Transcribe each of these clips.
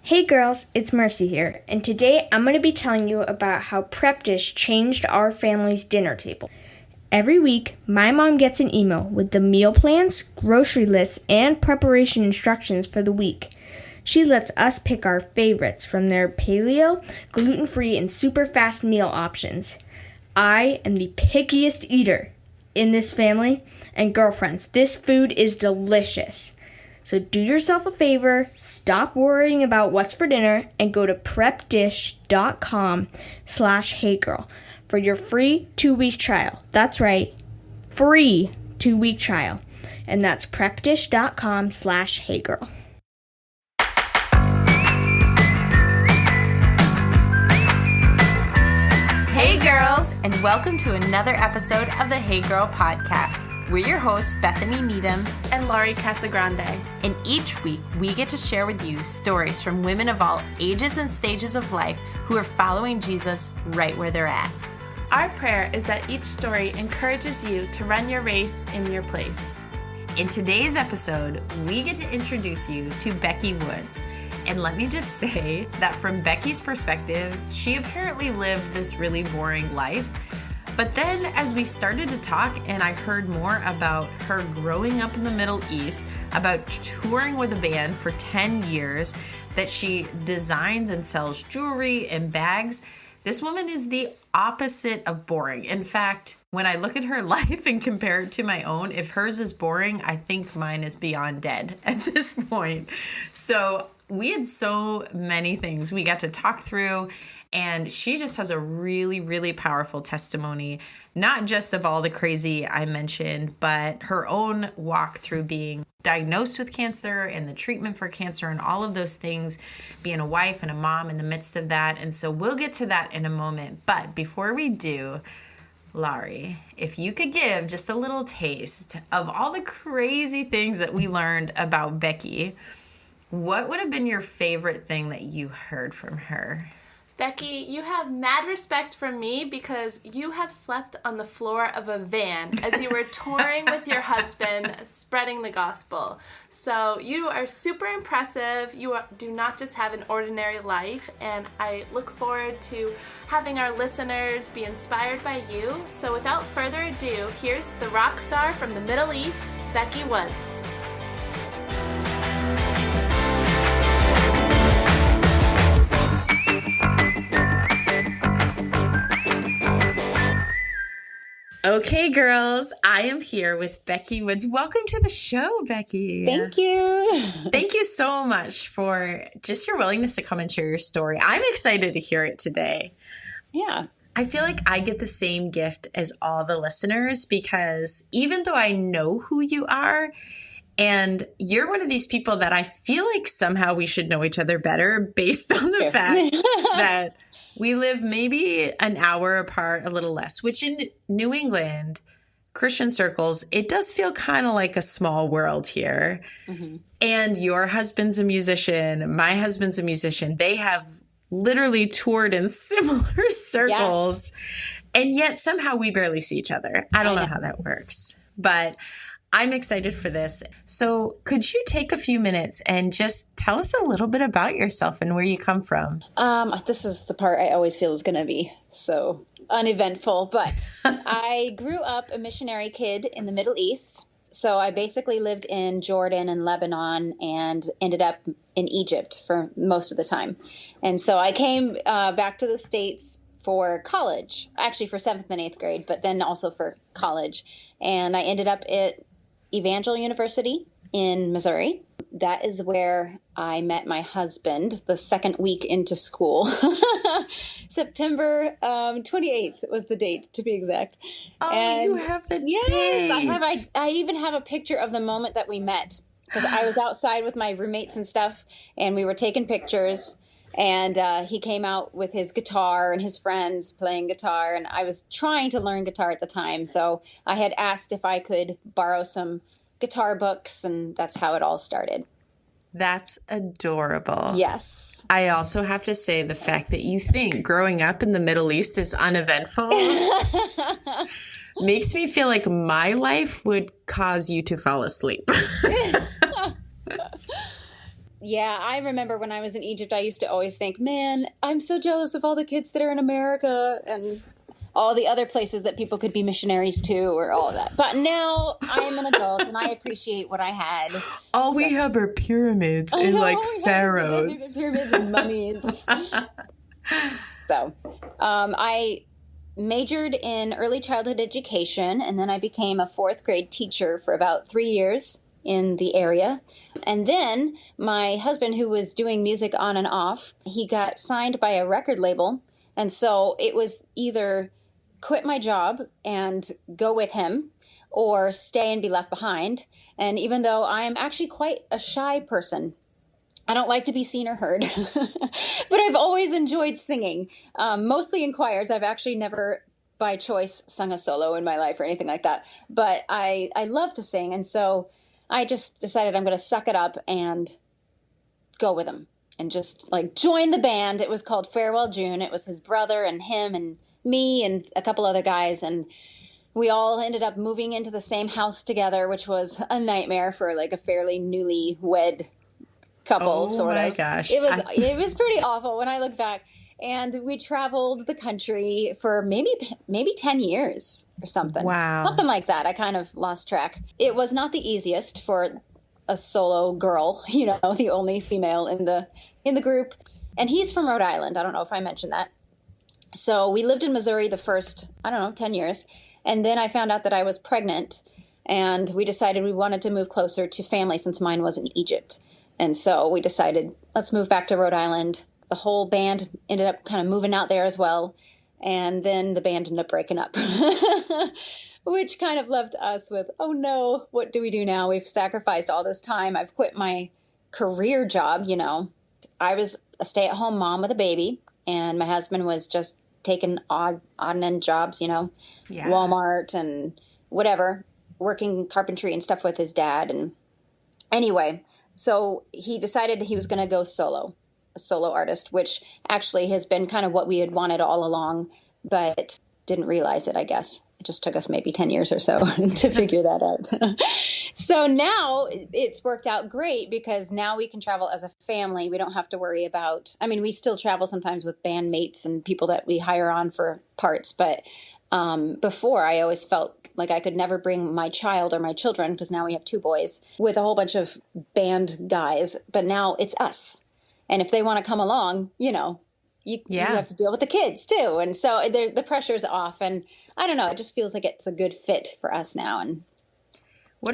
Hey girls, it's Mercy here, and today I'm going to be telling you about how Prep Dish changed our family's dinner table. Every week, my mom gets an email with the meal plans, grocery lists, and preparation instructions for the week. She lets us pick our favorites from their paleo, gluten-free, and super fast meal options. I am the pickiest eater in this family, and girlfriends, this food is delicious. So do yourself a favor, stop worrying about what's for dinner, and go to prepdish.com/heygirl for your free 2-week trial. That's right, free 2-week trial. And that's prepdish.com/heygirl. Hey girls, and welcome to another episode of the Hey Girl podcast. We're your hosts, Bethany Needham and Laurie Casagrande. And each week, we get to share with you stories from women of all ages and stages of life who are following Jesus right where they're at. Our prayer is that each story encourages you to run your race in your place. In today's episode, we get to introduce you to Becky Woods. And let me just say that from Becky's perspective, she apparently lived this really boring life. But then as we started to talk and I heard more about her growing up in the Middle East, about touring with a band for 10 years, that she designs and sells jewelry and bags, this woman is the opposite of boring. In fact, when I look at her life and compare it to my own, if hers is boring, I think mine is beyond dead at this point. So we had so many things we got to talk through, and she just has a really, really powerful testimony, not just of all the crazy I mentioned, but her own walk through being diagnosed with cancer and the treatment for cancer and all of those things, being a wife and a mom in the midst of that. And so we'll get to that in a moment. But before we do, Laurie, if you could give just a little taste of all the crazy things that we learned about Becky, what would have been your favorite thing that you heard from her? Becky, you have mad respect from me because you have slept on the floor of a van as you were touring with your husband, spreading the gospel. So you are super impressive. You do not just have an ordinary life, and I look forward to having our listeners be inspired by you. So without further ado, here's the rock star from the Middle East, Becky Woods. Okay, girls, I am here with Becky Woods. Welcome to the show, Becky. Thank you. Thank you so much for just your willingness to come and share your story. I'm excited to hear it today. Yeah. I feel like I get the same gift as all the listeners because even though I know who you are, and you're one of these people that I feel like somehow we should know each other better based on the fact that we live maybe an hour apart, a little less, which in New England, Christian circles, it does feel kind of like a small world here. Mm-hmm. And your husband's a musician. My husband's a musician. They have literally toured in similar circles. Yeah. And yet somehow we barely see each other. I don't know how that works. But I'm excited for this. So could you take a few minutes and just tell us a little bit about yourself and where you come from? This is the part I always feel is going to be so uneventful, but I grew up a missionary kid in the Middle East. So I basically lived in Jordan and Lebanon and ended up in Egypt for most of the time. And so I came back to the States for college, actually for 7th and 8th grade, but then also for college. And I ended up at Evangel University in Missouri. That is where I met my husband the second week into school. September 28th was the date, to be exact. Oh, and you have the date. Yes, I even have a picture of the moment that we met because I was outside with my roommates and stuff, and we were taking pictures. And he came out with his guitar and his friends playing guitar. And I was trying to learn guitar at the time. So I had asked if I could borrow some guitar books. And that's how it all started. That's adorable. Yes. I also have to say the fact that you think growing up in the Middle East is uneventful makes me feel like my life would cause you to fall asleep. Yeah, I remember when I was in Egypt, I used to always think, man, I'm so jealous of all the kids that are in America and all the other places that people could be missionaries to or all of that. But now I am an adult and I appreciate what I had. All we have are pyramids and pharaohs. Pyramids and mummies. So I majored in early childhood education, and then I became a fourth grade teacher for about 3 years in the area. And then my husband, who was doing music on and off, he got signed by a record label. And so it was either quit my job and go with him or stay and be left behind. And even though I am actually quite a shy person, I don't like to be seen or heard, but I've always enjoyed singing, mostly in choirs. I've actually never by choice sung a solo in my life or anything like that, but I love to sing. And so I just decided I'm going to suck it up and go with him and just like join the band. It was called Farewell June. It was his brother and him and me and a couple other guys. And we all ended up moving into the same house together, which was a nightmare for like a fairly newly wed couple, sort of. Oh my gosh. It was pretty awful when I look back. And we traveled the country for maybe 10 years or something. Wow. Something like that. I kind of lost track. It was not the easiest for a solo girl, the only female in the group. And he's from Rhode Island. I don't know if I mentioned that. So we lived in Missouri the first, 10 years. And then I found out that I was pregnant. And we decided we wanted to move closer to family since mine was in Egypt. And so we decided, let's move back to Rhode Island. The whole band ended up kind of moving out there as well. And then the band ended up breaking up, which kind of left us with, oh no, what do we do now? We've sacrificed all this time. I've quit my career job, I was a stay-at-home mom with a baby, and my husband was just taking odd and end jobs, Walmart and whatever, working carpentry and stuff with his dad. And anyway, so he decided he was going to go solo. Solo artist, which actually has been kind of what we had wanted all along, but didn't realize it, I guess. It just took us maybe 10 years or so to figure that out. So now it's worked out great because now we can travel as a family. We don't have to worry about, we still travel sometimes with bandmates and people that we hire on for parts, but before I always felt like I could never bring my child or my children, because now we have 2 boys, with a whole bunch of band guys, but now it's us. And if they want to come along, you have to deal with the kids too. And so the pressure's off. And I don't know, it just feels like it's a good fit for us now. And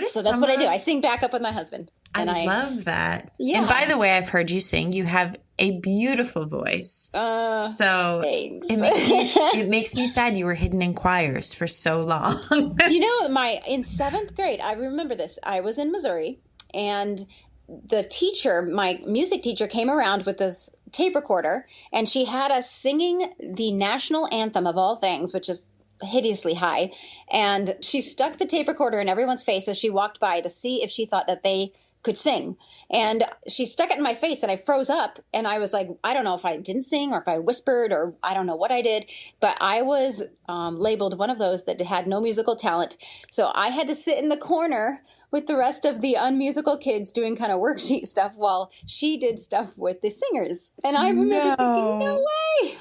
so that's what I do. I sing backup with my husband. And I love that. Yeah. And by the way, I've heard you sing. You have a beautiful voice. So thanks. It makes me sad you were hidden in choirs for so long. In 7th grade, I remember this. I was in Missouri, and the teacher, my music teacher, came around with this tape recorder, and she had us singing the national anthem of all things, which is hideously high. And she stuck the tape recorder in everyone's face as she walked by to see if she thought that they could sing. And she stuck it in my face, and I froze up, and I was like, I don't know if I didn't sing or if I whispered or I don't know what I did, but I was labeled one of those that had no musical talent. So I had to sit in the corner with the rest of the unmusical kids doing kind of worksheet stuff while she did stuff with the singers. And I remember thinking, no way.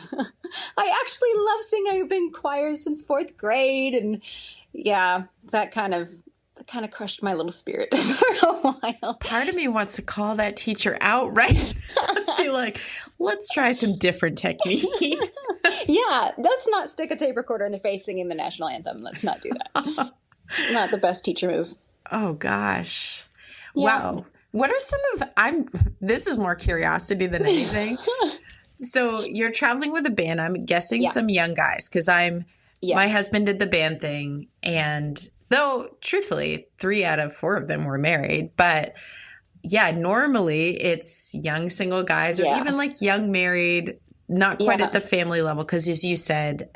I actually love singing. I've been in choirs since 4th grade. And yeah, that kind of crushed my little spirit for a while. Part of me wants to call that teacher out right now. Be like, let's try some different techniques. Yeah, let's not stick a tape recorder in the face singing the national anthem. Let's not do that. Not the best teacher move. Oh, gosh. Yeah. Wow. What are this is more curiosity than anything. So you're traveling with a band. I'm guessing some young guys, because my husband did the band thing. And though, truthfully, 3 out of 4 of them were married. But yeah, normally it's young single guys or even like young married, not quite at the family level. Because as you said,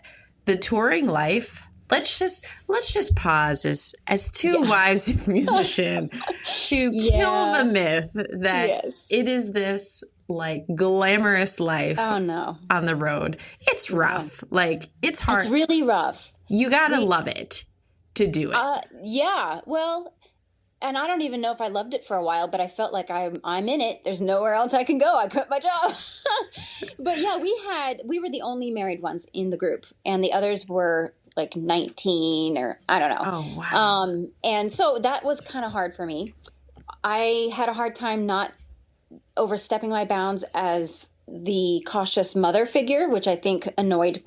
the touring life, let's just pause as 2 wives of a musician to kill the myth that it is this like glamorous life on the road. It's rough. Like, it's hard. It's really rough. You gotta love it to do it. Yeah. Well, And I don't even know if I loved it for a while, but I felt like I'm in it. There's nowhere else I can go. I quit my job. But yeah, we were the only married ones in the group, and the others were like 19 or I don't know. Oh, wow. And so that was kind of hard for me. I had a hard time not overstepping my bounds as the cautious mother figure, which I think annoyed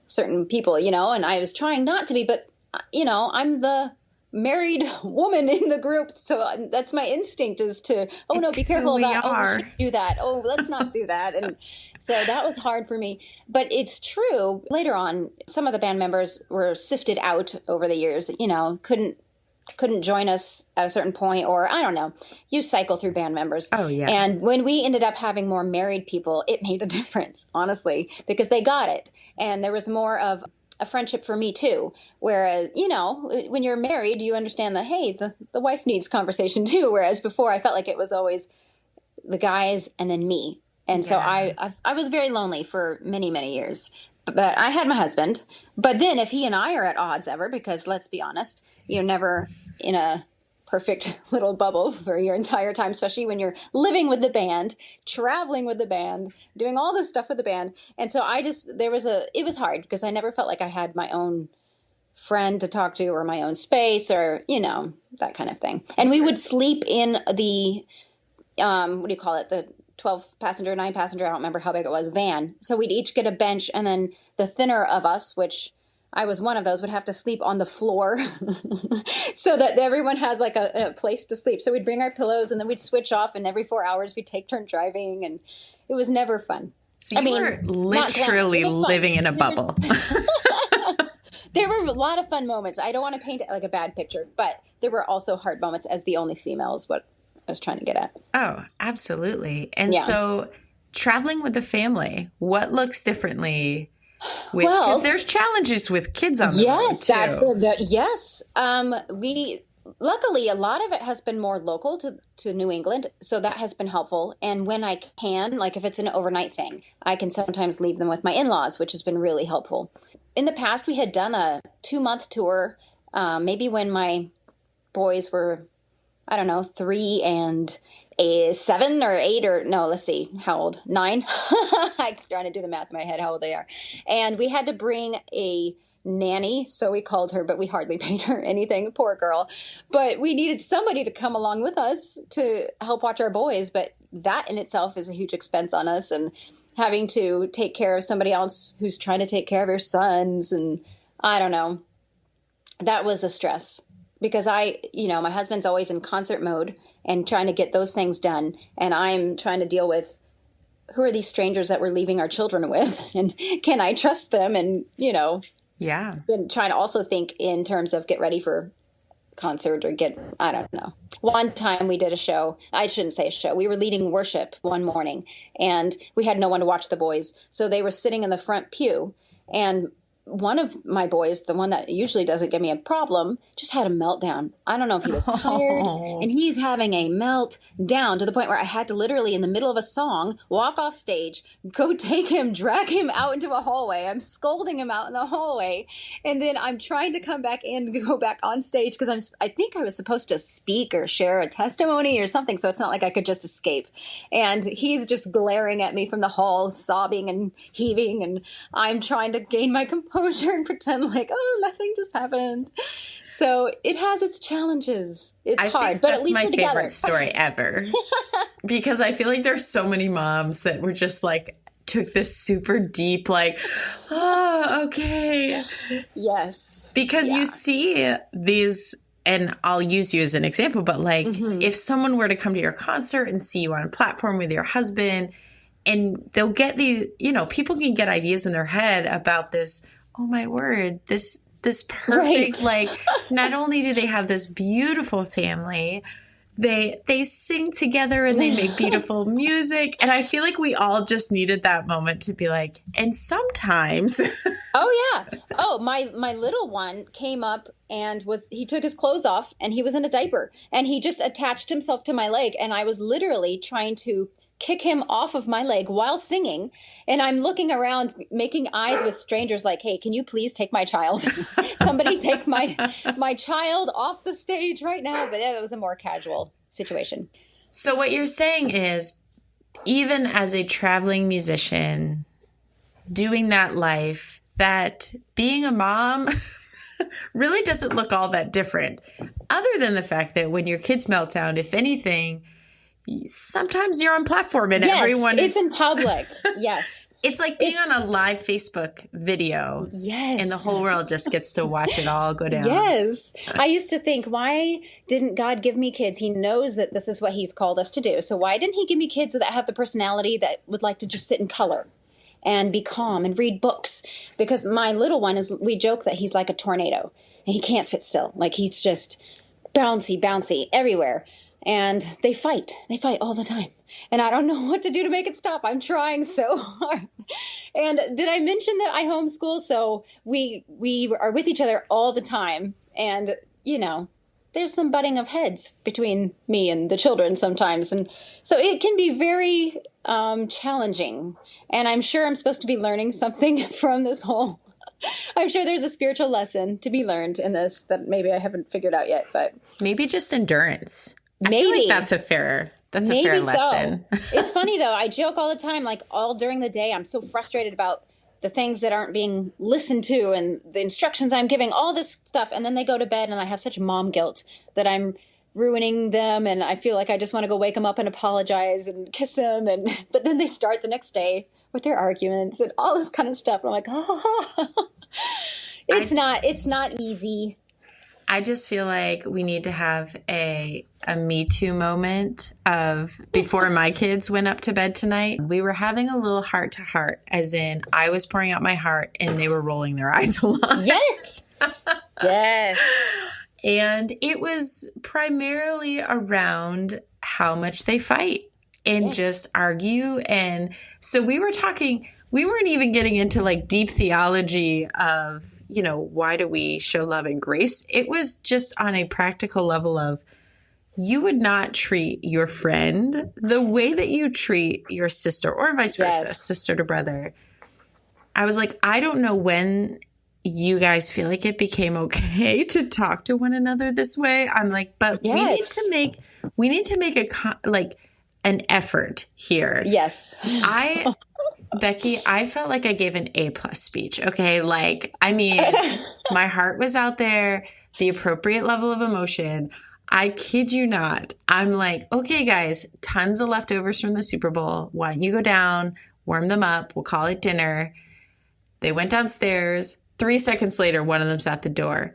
certain people, and I was trying not to be, but I'm the married woman in the group, so that's my instinct is to be careful of that. Oh, we should do that. Oh, let's not do that. And so that was hard for me. But it's true, later on some of the band members were sifted out over the years, couldn't join us at a certain point, or I don't know, you cycle through band members. Oh yeah. And when we ended up having more married people, it made a difference, honestly, because they got it, and there was more of a friendship for me too. Whereas, when you're married, you understand that, hey, the wife needs conversation too. Whereas before I felt like it was always the guys and then me. And so I was very lonely for many, many years, but I had my husband. But then if he and I are at odds ever, because let's be honest, you're never in a perfect little bubble for your entire time, especially when you're living with the band, traveling with the band, doing all this stuff with the band. And so it was hard because I never felt like I had my own friend to talk to or my own space or, that kind of thing. And we would sleep in the, what do you call it? The 12-passenger, 9-passenger, I don't remember how big it was, van. So we'd each get a bench, and then the thinner of us, which I was one of those, would have to sleep on the floor so that everyone has like a place to sleep. So we'd bring our pillows and then we'd switch off, and every 4 hours we'd take turn driving, and it was never fun. So you were literally living in a bubble. There were a lot of fun moments. I don't want to paint it like a bad picture, but there were also hard moments as the only female is what I was trying to get at. Oh, absolutely. And so traveling with the family, what looks differently? Because there's challenges with kids on the road too. Yes. Luckily, a lot of it has been more local to New England, so that has been helpful. And when I can, like if it's an overnight thing, I can sometimes leave them with my in-laws, which has been really helpful. In the past, we had done a 2-month tour, maybe when my boys were, 3 and 7 or 8 or no, let's see, how old? 9. I'm trying to do the math in my head, how old they are. And we had to bring a nanny, so we called her, but we hardly paid her anything, poor girl. But we needed somebody to come along with us to help watch our boys. But that in itself is a huge expense on us, and having to take care of somebody else who's trying to take care of your sons. And I don't know, that was a stress. Because my husband's always in concert mode and trying to get those things done. And I'm trying to deal with, who are these strangers that we're leaving our children with? And can I trust them? And, then trying to also think in terms of get ready for concert or I don't know. One time we did a show. I shouldn't say a show. We were leading worship one morning, and we had no one to watch the boys. So they were sitting in the front pew, and one of my boys, the one that usually doesn't give me a problem, just had a meltdown. I don't know if he was tired, and he's having a meltdown to the point where I had to literally, in the middle of a song, walk off stage, go take him, drag him out into a hallway. I'm scolding him out in the hallway, and then I'm trying to come back in to go back on stage because I think I was supposed to speak or share a testimony or something, so it's not like I could just escape. And he's just glaring at me from the hall, sobbing and heaving, and I'm trying to gain my composure and pretend like, nothing just happened. So it has its challenges. It's hard, but at least we're together. That's my favorite story ever. Because I feel like there's so many moms that were just like, took this super deep, like, okay. Yes. Because you see these, and I'll use you as an example, but like if someone were to come to your concert and see you on a platform with your husband, and they'll get these, people can get ideas in their head about this, oh my word, this perfect, like, not only do they have this beautiful family, they sing together and they make beautiful music. And I feel like we all just needed that moment to be like, and sometimes. Oh, yeah. Oh, my little one came up and he took his clothes off and he was in a diaper and he just attached himself to my leg. And I was literally trying to kick him off of my leg while singing. And I'm looking around, making eyes with strangers like, hey, can you please take my child? Somebody take my child off the stage right now. But it was a more casual situation. So what you're saying is, even as a traveling musician, doing that life, that being a mom really doesn't look all that different. Other than the fact that when your kids melt down, if anything, sometimes you're on platform and everyone is in public. Yes. It's like being on a live Facebook video. Yes. And the whole world just gets to watch it all go down. Yes. I used to think, why didn't God give me kids? He knows that this is what he's called us to do. So why didn't he give me kids that have the personality that would like to just sit in color and be calm and read books? Because my little one we joke that he's like a tornado and he can't sit still. Like he's just bouncy everywhere. And they fight all the time. And I don't know what to do to make it stop. I'm trying so hard. And did I mention that I homeschool? So we are with each other all the time. And, there's some butting of heads between me and the children sometimes. And so it can be very challenging. And I'm sure I'm supposed to be learning something from this whole. I'm sure there's a spiritual lesson to be learned in this that maybe I haven't figured out yet. But maybe just endurance. Maybe. I feel like that's a fair lesson. It's funny, though. I joke all the time, like all during the day, I'm so frustrated about the things that aren't being listened to and the instructions I'm giving, all this stuff. And then they go to bed and I have such mom guilt that I'm ruining them. And I feel like I just want to go wake them up and apologize and kiss them. But then they start the next day with their arguments and all this kind of stuff. And I'm like, it's not easy. I just feel like we need to have a Me Too moment of before my kids went up to bed tonight. We were having a little heart to heart, as in I was pouring out my heart and they were rolling their eyes a lot. Yes. Yes. And it was primarily around how much they fight and just argue. And so we were talking, we weren't even getting into like deep theology of, why do we show love and grace? It was just on a practical level of you would not treat your friend the way that you treat your sister or vice versa, sister to brother. I was like, I don't know when you guys feel like it became okay to talk to one another this way. I'm like, but we need to make an effort here. Yes. Becky, I felt like I gave an A+ speech. Okay. My heart was out there, the appropriate level of emotion. I kid you not. I'm like, okay, guys, tons of leftovers from the Super Bowl. Why don't you go down, warm them up? We'll call it dinner. They went downstairs. 3 seconds later, one of them's at the door.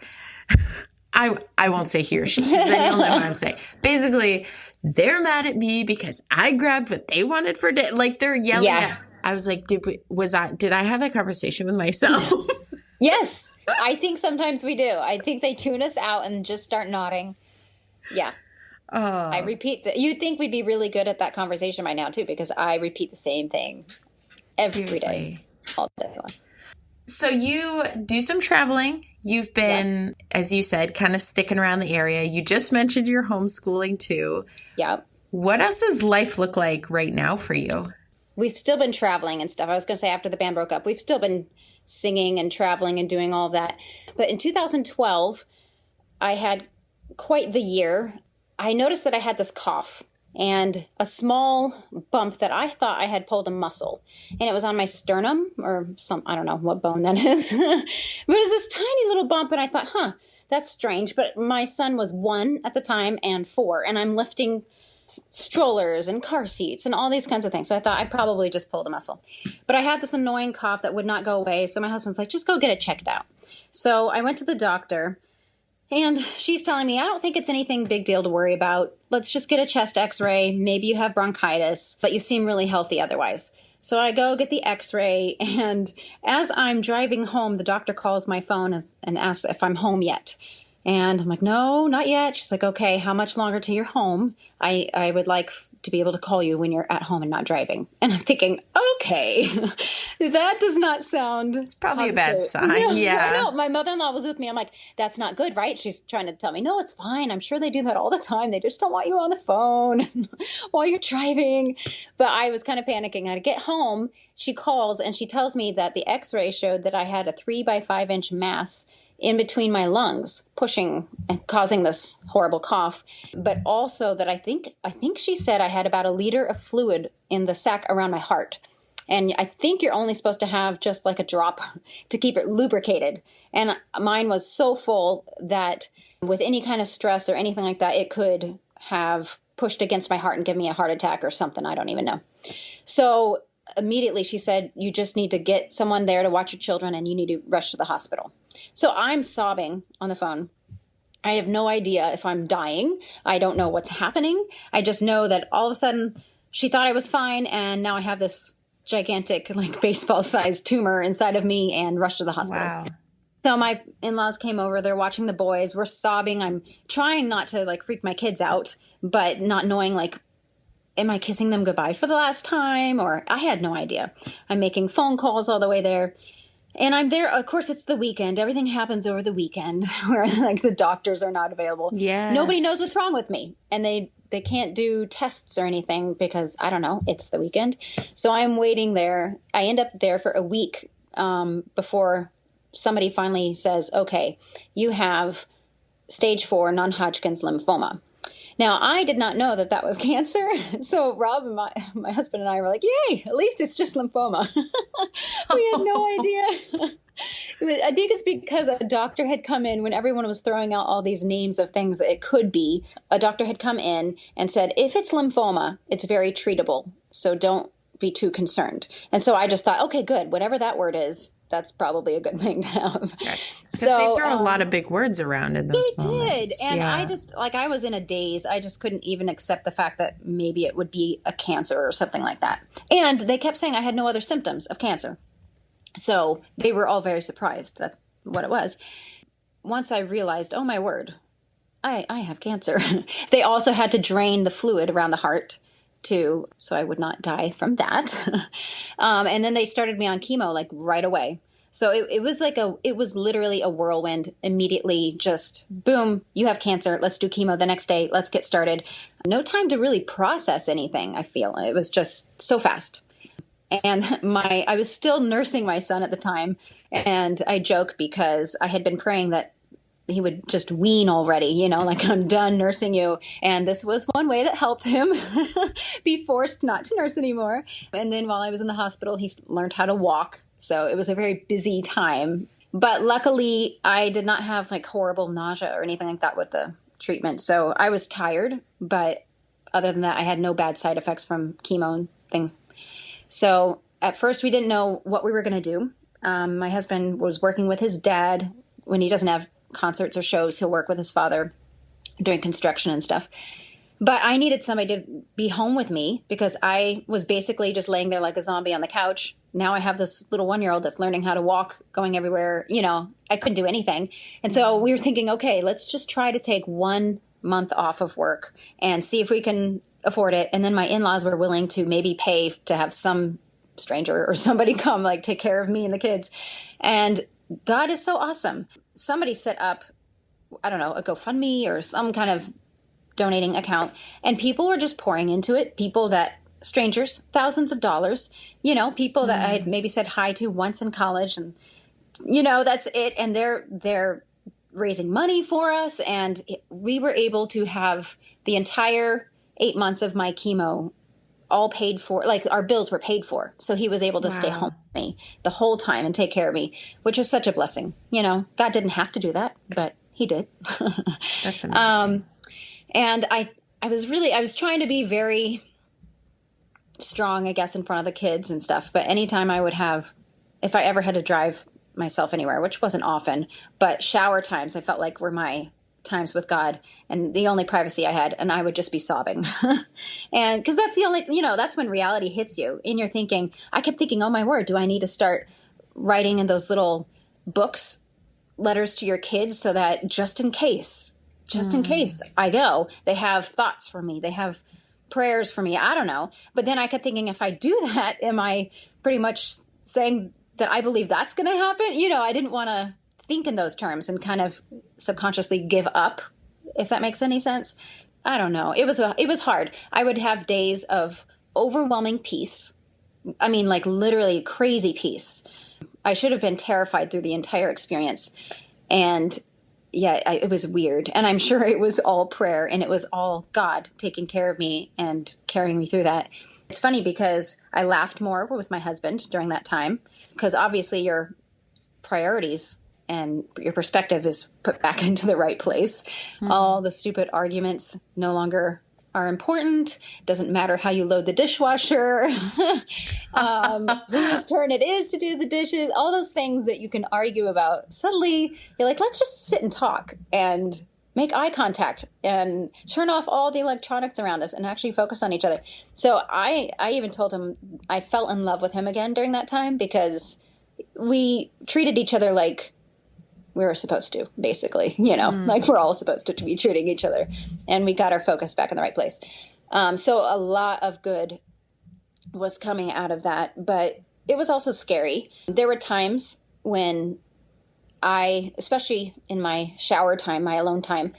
I won't say he or she, because then you'll know what I'm saying. Basically, they're mad at me because I grabbed what they wanted for dinner. Like they're yelling at. I was like, did I have that conversation with myself? Yes. I think sometimes we do. I think they tune us out and just start nodding. Yeah. I repeat that. You'd think we'd be really good at that conversation by now too, because I repeat the same thing every day, all day long. So you do some traveling. You've been, as you said, kind of sticking around the area. You just mentioned your homeschooling too. Yep. What else does life look like right now for you? We've still been traveling and stuff. I was going to say after the band broke up, we've still been singing and traveling and doing all that. But in 2012, I had quite the year. I noticed that I had this cough and a small bump that I thought I had pulled a muscle. And it was on my sternum or I don't know what bone that is. But it was this tiny little bump. And I thought, that's strange. But my son was 1 at the time and 4. And I'm lifting strollers and car seats and all these kinds of things. So I thought I probably just pulled a muscle. But I had this annoying cough that would not go away. So my husband's like, just go get it checked out. So I went to the doctor and she's telling me, I don't think it's anything big deal to worry about. Let's just get a chest x-ray. Maybe you have bronchitis, but you seem really healthy otherwise. So I go get the x-ray, and as I'm driving home, the doctor calls my phone and asks if I'm home yet. And I'm like, no, not yet. She's like, okay, how much longer till you're home? I would like to be able to call you when you're at home and not driving. And I'm thinking, okay, that does not sound. It's probably positive. a bad sign. Yeah. I know. My mother-in-law was with me. I'm like, that's not good, right? She's trying to tell me, no, it's fine. I'm sure they do that all the time. They just don't want you on the phone while you're driving. But I was kind of panicking. I get home. She calls and she tells me that the x-ray showed that I had a 3 by 5 inch mass in between my lungs, pushing and causing this horrible cough. But also that I think she said I had about a liter of fluid in the sac around my heart. And I think you're only supposed to have just like a drop to keep it lubricated. And mine was so full that with any kind of stress or anything like that, it could have pushed against my heart and give me a heart attack or something. I don't even know. So immediately she said, you just need to get someone there to watch your children and you need to rush to the hospital. So I'm sobbing on the phone. I have no idea if I'm dying. I don't know what's happening. I just know that all of a sudden she thought I was fine. And now I have this gigantic, like baseball-sized tumor inside of me and rushed to the hospital. Wow. So my in-laws came over. They're watching the boys. We're sobbing. I'm trying not to like freak my kids out, but not knowing like, am I kissing them goodbye for the last time? Or I had no idea. I'm making phone calls all the way there. And I'm there. Of course, it's the weekend. Everything happens over the weekend where like the doctors are not available. Yes. Nobody knows what's wrong with me. And they can't do tests or anything because, I don't know, it's the weekend. So I'm waiting there. I end up there for a week before somebody finally says, okay, you have stage 4 non-Hodgkin's lymphoma. Now, I did not know that was cancer. So Rob and my husband and I were like, yay, at least it's just lymphoma. We had no idea. I think it's because a doctor had come in when everyone was throwing out all these names of things that it could be. A doctor had come in and said, if it's lymphoma, it's very treatable. So don't be too concerned. And so I just thought, okay, good. Whatever that word is, that's probably a good thing to have. Because they throw a lot of big words around in those moments. They did. And I just, like, I was in a daze. I just couldn't even accept the fact that maybe it would be a cancer or something like that. And they kept saying I had no other symptoms of cancer. So they were all very surprised. That's what it was. Once I realized, oh, my word, I have cancer. They also had to drain the fluid around the heart too, so I would not die from that. And then they started me on chemo like right away. So it was literally a whirlwind. Immediately, just boom, you have cancer. Let's do chemo the next day. Let's get started. No time to really process anything. I feel it was just so fast. And I was still nursing my son at the time, and I joke because I had been praying that he would just wean already, like I'm done nursing you. And this was one way that helped him be forced not to nurse anymore. And then while I was in the hospital, he learned how to walk. So it was a very busy time. But luckily, I did not have like horrible nausea or anything like that with the treatment. So I was tired. But other than that, I had no bad side effects from chemo and things. So at first, we didn't know what we were going to do. My husband was working with his dad. When he doesn't have concerts or shows, he'll work with his father doing construction and stuff. But I needed somebody to be home with me because I was basically just laying there like a zombie on the couch. Now I have this little 1-year-old that's learning how to walk, going everywhere. I couldn't do anything. And so we were thinking, okay, let's just try to take 1 month off of work and see if we can afford it. And then my in-laws were willing to maybe pay to have some stranger or somebody come like take care of me and the kids. And God is so awesome. Somebody set up, I don't know, a GoFundMe or some kind of donating account, and people were just pouring into it. Strangers, thousands of dollars, people that I had maybe said hi to once in college, and that's it. And they're raising money for us, and we were able to have the entire 8 months of my chemo all paid for, like our bills were paid for. So he was able to stay home with me the whole time and take care of me, which was such a blessing. God didn't have to do that, but he did. That's amazing. And I was trying to be very strong, I guess, in front of the kids and stuff. But anytime if I ever had to drive myself anywhere, which wasn't often, but shower times, I felt like were my times with God and the only privacy I had, and I would just be sobbing. And because that's the only, that's when reality hits you and you're thinking, I kept thinking, oh my word, do I need to start writing in those little books, letters to your kids so that just in case I go, they have thoughts for me. They have prayers for me. I don't know. But then I kept thinking, if I do that, am I pretty much saying that I believe that's going to happen? I didn't want to think in those terms and kind of subconsciously give up, if that makes any sense. I don't know. It was hard. I would have days of overwhelming peace. I mean, like literally crazy peace. I should have been terrified through the entire experience. And yeah, it was weird. And I'm sure it was all prayer, and it was all God taking care of me and carrying me through that. It's funny because I laughed more with my husband during that time, because obviously your priorities and your perspective is put back into the right place. Mm-hmm. All the stupid arguments no longer are important. Doesn't matter how you load the dishwasher, whose turn it is to do the dishes, all those things that you can argue about. Suddenly you're like, let's just sit and talk and make eye contact and turn off all the electronics around us and actually focus on each other. So I even told him I fell in love with him again during that time, because we treated each other like we were supposed to, basically, like we're all supposed to be treating each other, and we got our focus back in the right place. So a lot of good was coming out of that, but it was also scary. There were times when especially in my shower time, my alone time,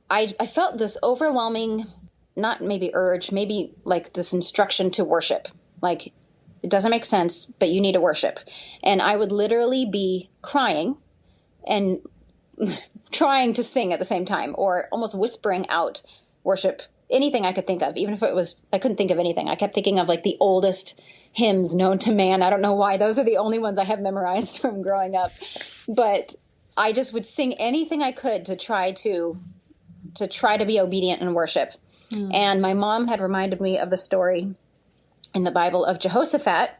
I felt this overwhelming, not maybe urge, maybe like this instruction to worship. Like, it doesn't make sense, but you need to worship. And I would literally be crying and trying to sing at the same time, or almost whispering out worship, anything I could think of, even if I couldn't think of anything. I kept thinking of like the oldest hymns known to man. I don't know why. Those are the only ones I have memorized from growing up. But I just would sing anything I could to try to be obedient and worship. Mm. And my mom had reminded me of the story in the Bible of Jehoshaphat,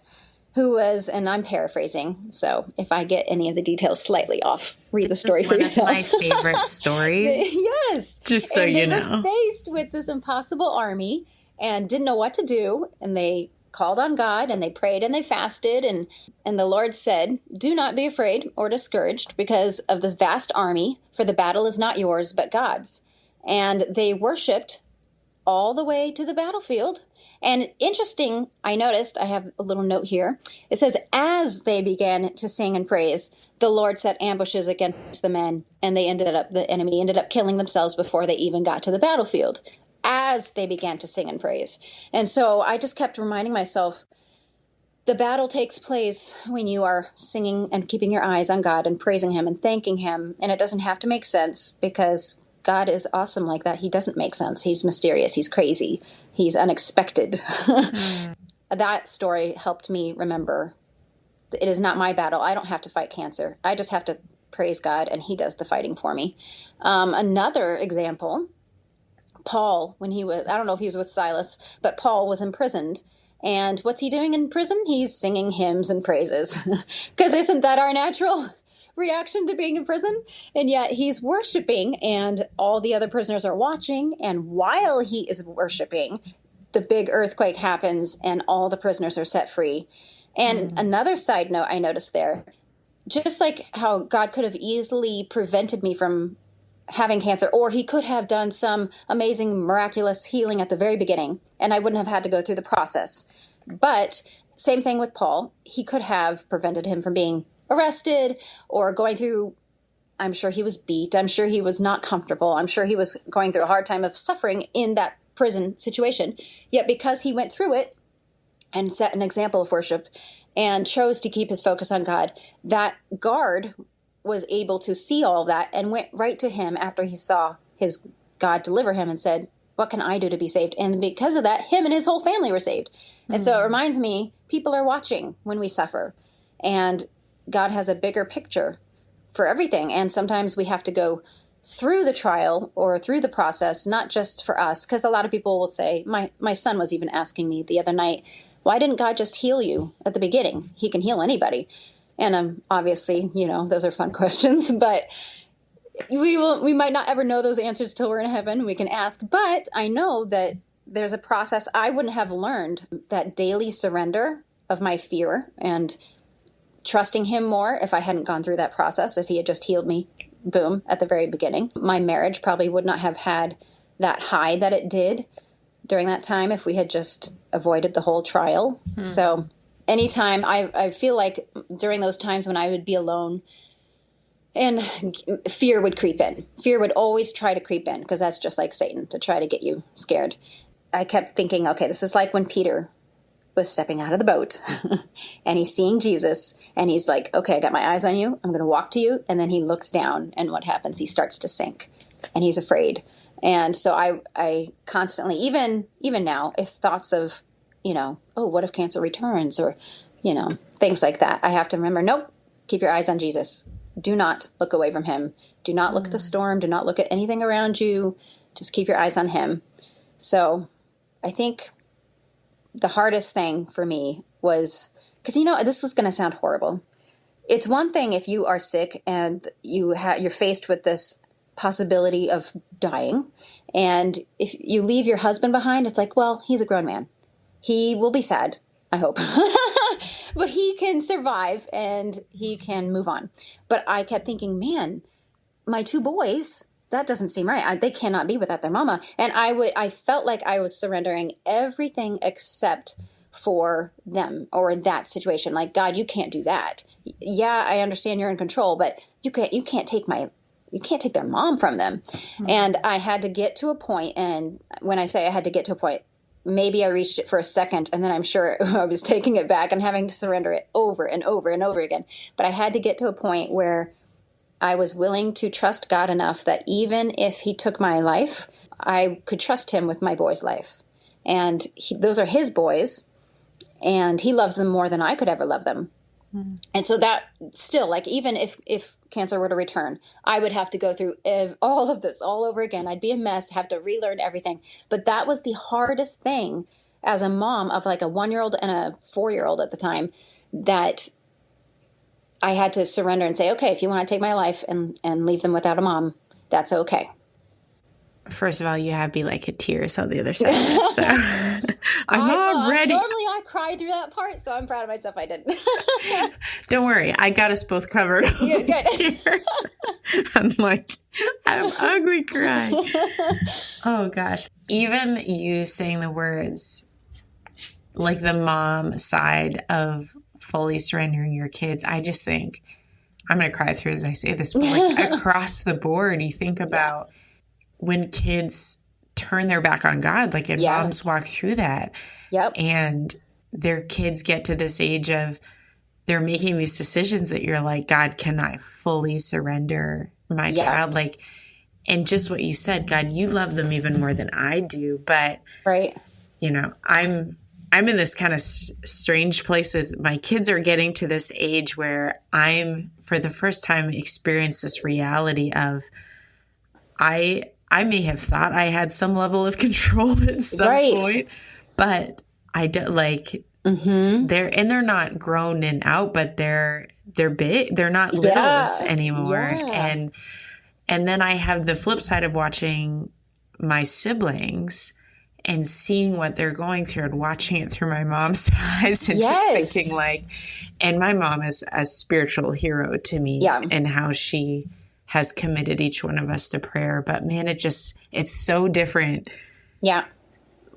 who was, and I'm paraphrasing, so if I get any of the details slightly off, read the story for yourself. One of my favorite stories. Yes. Just so you know. They were faced with this impossible army and didn't know what to do, and they called on God, and they prayed, and they fasted, and the Lord said, "Do not be afraid or discouraged because of this vast army, for the battle is not yours, but God's." And they worshiped all the way to the battlefield. And interesting, I noticed, I have a little note here. It says, as they began to sing and praise, the Lord set ambushes against the men, and the enemy ended up killing themselves before they even got to the battlefield, as they began to sing and praise. And so I just kept reminding myself, the battle takes place when you are singing and keeping your eyes on God and praising Him and thanking Him. And it doesn't have to make sense, because God is awesome like that. He doesn't make sense. He's mysterious. He's crazy. He's unexpected. Mm. That story helped me remember it is not my battle. I don't have to fight cancer. I just have to praise God, and He does the fighting for me. Another example, Paul, when he was, I don't know if he was with Silas, but Paul was imprisoned. And what's he doing in prison? He's singing hymns and praises. Because isn't that our natural reaction to being in prison? And yet he's worshiping, and all the other prisoners are watching. And while he is worshiping, the big earthquake happens, and all the prisoners are set free. And another side note I noticed there, just like how God could have easily prevented me from having cancer, or He could have done some amazing miraculous healing at the very beginning, and I wouldn't have had to go through the process. But same thing with Paul. He could have prevented him from being arrested or going through, I'm sure he was beat. I'm sure he was not comfortable. I'm sure he was going through a hard time of suffering in that prison situation. Yet because he went through it and set an example of worship and chose to keep his focus on God, that guard was able to see all of that and went right to him after he saw his God deliver him and said, "What can I do to be saved?" And because of that, him and his whole family were saved. Mm-hmm. And so it reminds me, people are watching when we suffer, and God has a bigger picture for everything. And sometimes we have to go through the trial or through the process, not just for us, because a lot of people will say, my son was even asking me the other night, why didn't God just heal you at the beginning? He can heal anybody. And obviously, those are fun questions, but we might not ever know those answers till we're in heaven. We can ask, but I know that there's a process. I wouldn't have learned that daily surrender of my fear and trusting Him more if I hadn't gone through that process. If He had just healed me, boom, at the very beginning. My marriage probably would not have had that high that it did, during that time if we had just avoided the whole trial. So anytime I feel like during those times when I would be alone and fear would creep in. Fear would always try to creep in because that's just like Satan to try to get you scared. I kept thinking, okay, this is like when Peter was stepping out of the boat and he's seeing Jesus and he's like, okay, I got my eyes on you. I'm going to walk to you. And then he looks down and what happens? He starts to sink and he's afraid. And so I constantly, even now, if thoughts of, oh, what if cancer returns or, things like that, I have to remember, nope, keep your eyes on Jesus. Do not look away from him. Do not look at the storm. Do not look at anything around you. Just keep your eyes on him. So I think the hardest thing for me was, because, this is going to sound horrible. It's one thing if you are sick and you're faced with this possibility of dying. And if you leave your husband behind, it's like, well, he's a grown man. He will be sad, I hope. But he can survive and he can move on. But I kept thinking, man, my 2 boys, that doesn't seem right. They cannot be without their mama. And I felt like I was surrendering everything except for them or that situation. Like, God, you can't do that. Yeah, I understand you're in control, but you can't take their mom from them. And I had to get to a point, and when I say I had to get to a point, maybe I reached it for a second, and then I'm sure I was taking it back and having to surrender it over and over and over again. But I had to get to a point where I was willing to trust God enough that even if he took my life, I could trust him with my boy's life. And those are his boys, and he loves them more than I could ever love them. And so that still, like, even if cancer were to return, I would have to go through all of this all over again. I'd be a mess, have to relearn everything. But that was the hardest thing as a mom of like a 1-year-old and a 4-year-old at the time, that I had to surrender and say, okay, if you want to take my life and leave them without a mom, that's okay. First of all, you have me like a tears on the other side of this, so I'm all ready. Normally I cry through that part, so I'm proud of myself I didn't. Don't worry, I got us both covered over here. I'm ugly crying. Oh gosh. Even you saying the words, like the mom side of fully surrendering your kids, I just think, I'm going to cry through as I say this, but like across the board, you think about when kids turn their back on God, like, and moms walk through that. Yep. And their kids get to this age of they're making these decisions that you're like, God, can I fully surrender my child? Like, and just what you said, God, you love them even more than I do. But, I'm in this kind of strange place with my kids are getting to this age where I'm, for the first time, experience this reality of I may have thought I had some level of control at some point, but I don't they're not grown and out, but they're big. They're not littles anymore. Yeah. And then I have the flip side of watching my siblings and seeing what they're going through and watching it through my mom's eyes and just thinking like, and my mom is a spiritual hero to me and how she has committed each one of us to prayer. But man, it's so different. Yeah.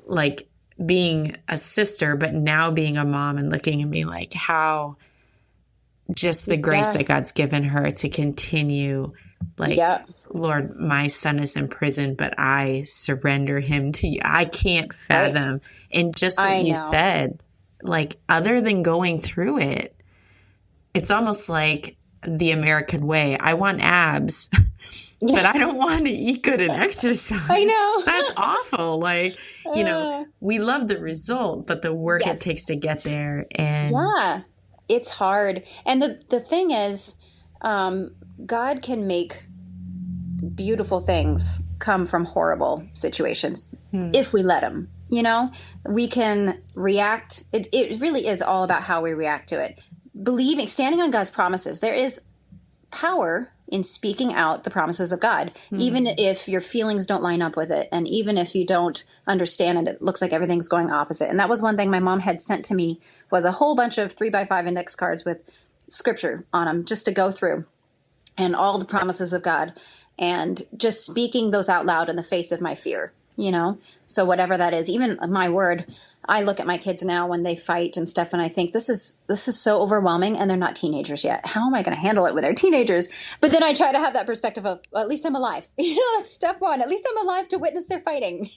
Like being a sister, but now being a mom and looking at me like how just the grace that God's given her to continue like, Lord, my son is in prison, but I surrender him to you. I can't fathom. And just what you said, like other than going through it, it's almost like the American way. I want abs, but I don't want to eat good and exercise. I know. That's awful. Like, we love the result, but the work it takes to get there. And it's hard. And the thing is, God can make beautiful things come from horrible situations if we let him. We can react. It really is all about how we react to it. Standing on God's promises, there is power in speaking out the promises of God, even if your feelings don't line up with it. And even if you don't understand it, it looks like everything's going opposite. And that was one thing my mom had sent to me, was a whole bunch of 3x5 index cards with scripture on them just to go through, and all the promises of God, and just speaking those out loud in the face of my fear. So whatever that is, even my word, I look at my kids now when they fight and stuff, and I think this is so overwhelming, and they're not teenagers yet. How am I going to handle it when they're teenagers? But then I try to have that perspective of, well, at least I'm alive. That's step one. At least I'm alive to witness their fighting.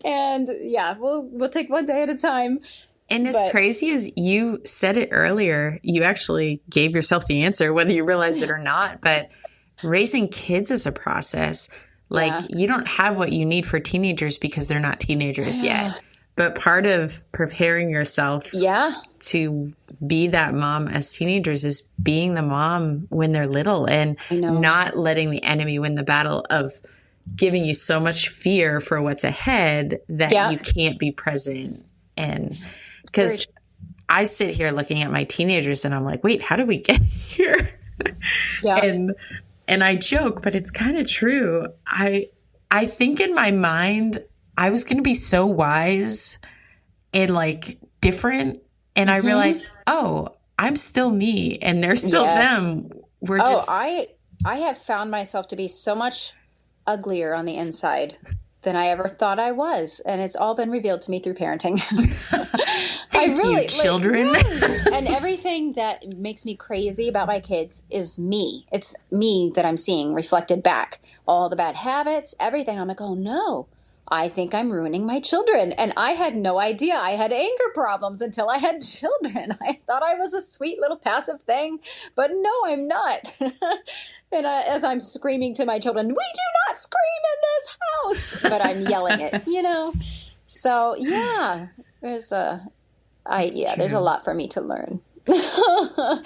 And yeah, we'll take one day at a time. And as crazy as you said it earlier, you actually gave yourself the answer, whether you realize it or not. But raising kids is a process. Like, you don't have what you need for teenagers because they're not teenagers yet. But part of preparing yourself to be that mom as teenagers is being the mom when they're little and not letting the enemy win the battle of giving you so much fear for what's ahead that you can't be present. And because I sit here looking at my teenagers and I'm like, wait, how did we get here? And I joke, but it's kind of true. I think in my mind, I was going to be so wise and like different. And I realized, I'm still me and they're still them. We're just. I have found myself to be so much uglier on the inside than I ever thought I was. And it's all been revealed to me through parenting. Thank you, children. And everything that makes me crazy about my kids is me. It's me that I'm seeing reflected back. All the bad habits, everything. I'm like, oh no, I think I'm ruining my children. And I had no idea I had anger problems until I had children. I thought I was a sweet little passive thing, but no, I'm not. And as I'm screaming to my children, we do not scream in this house, but I'm yelling it, So yeah, there's a lot for me to learn.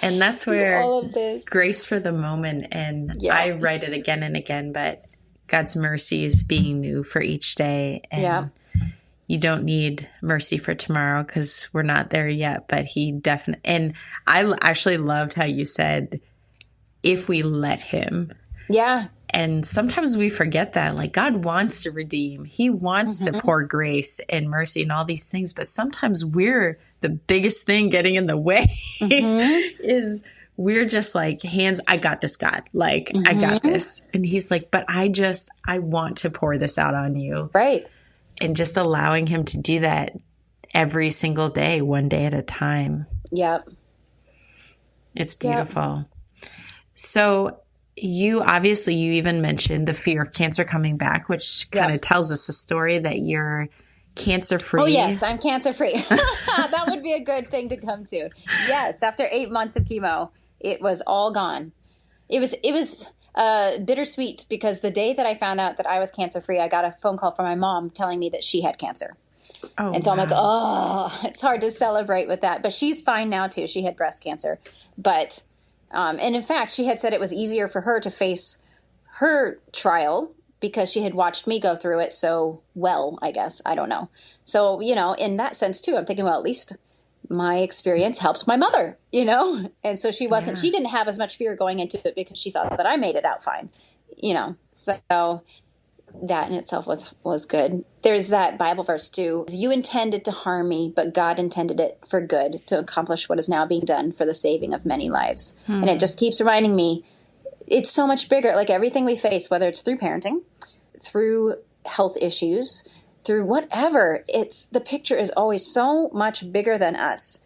And that's where all of this. Grace for the moment. And I write it again and again, but God's mercy is being new for each day. And you don't need mercy for tomorrow because we're not there yet, but he definitely, and I actually loved how you said, if we let him. Yeah. And sometimes we forget that, like, God wants to redeem. He wants to pour grace and mercy and all these things. But sometimes we're the biggest thing getting in the way is we're just like, I got this, God. Like, I got this. And he's like, but I want to pour this out on you. Right. And just allowing him to do that every single day, one day at a time. Yep. It's beautiful. Yep. So you even mentioned the fear of cancer coming back, which kind of tells us a story that you're cancer-free. Oh, yes, I'm cancer-free. That would be a good thing to come to. Yes, after 8 months of chemo, it was all gone. It was bittersweet because the day that I found out that I was cancer-free, I got a phone call from my mom telling me that she had cancer. Oh, and so I'm like, it's hard to celebrate with that. But she's fine now, too. She had breast cancer. But and in fact, she had said it was easier for her to face her trial because she had watched me go through it so well, I guess. I don't know. So, in that sense, too, I'm thinking, well, at least my experience helped my mother, And so she didn't have as much fear going into it because she thought that I made it out fine, So that in itself was good. There's that Bible verse, too. You intended to harm me, but God intended it for good to accomplish what is now being done for the saving of many lives. And it just keeps reminding me it's so much bigger. Like everything we face, whether it's through parenting, through health issues, through whatever, the picture is always so much bigger than us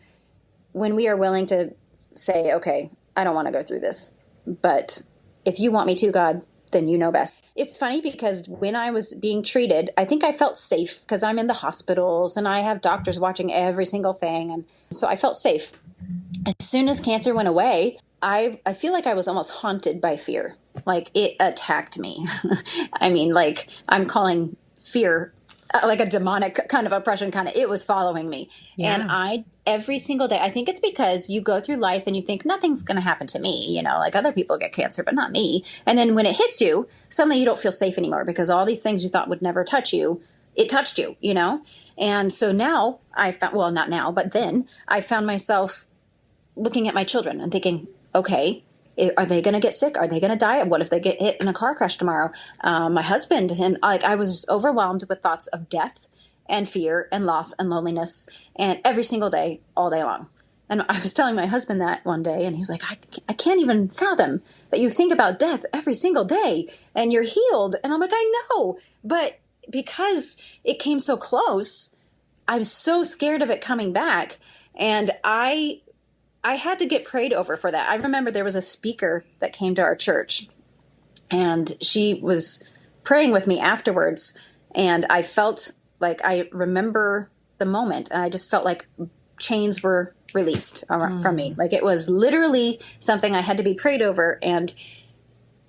when we are willing to say, okay, I don't want to go through this, but if you want me to, God, then you know best. It's funny because when I was being treated, I think I felt safe because I'm in the hospitals and I have doctors watching every single thing. And so I felt safe. As soon as cancer went away, I feel like I was almost haunted by fear. Like it attacked me. I mean, like I'm calling fear like a demonic kind of oppression it was following me. Yeah. And every single day, I think it's because you go through life and you think nothing's going to happen to me, like other people get cancer, but not me. And then when it hits you, suddenly you don't feel safe anymore because all these things you thought would never touch you, it touched you, And so now not now, but then I found myself looking at my children and thinking, okay, are they going to get sick? Are they going to die? What if they get hit in a car crash tomorrow? My husband and I was overwhelmed with thoughts of death and fear and loss and loneliness and every single day, all day long. And I was telling my husband that one day and he was like, I can't even fathom that you think about death every single day and you're healed. And I'm like, I know, but because it came so close, I was so scared of it coming back. And I had to get prayed over for that. I remember there was a speaker that came to our church, and she was praying with me afterwards. And I felt like, I remember the moment, and I just felt like chains were released from me. Like, it was literally something I had to be prayed over, and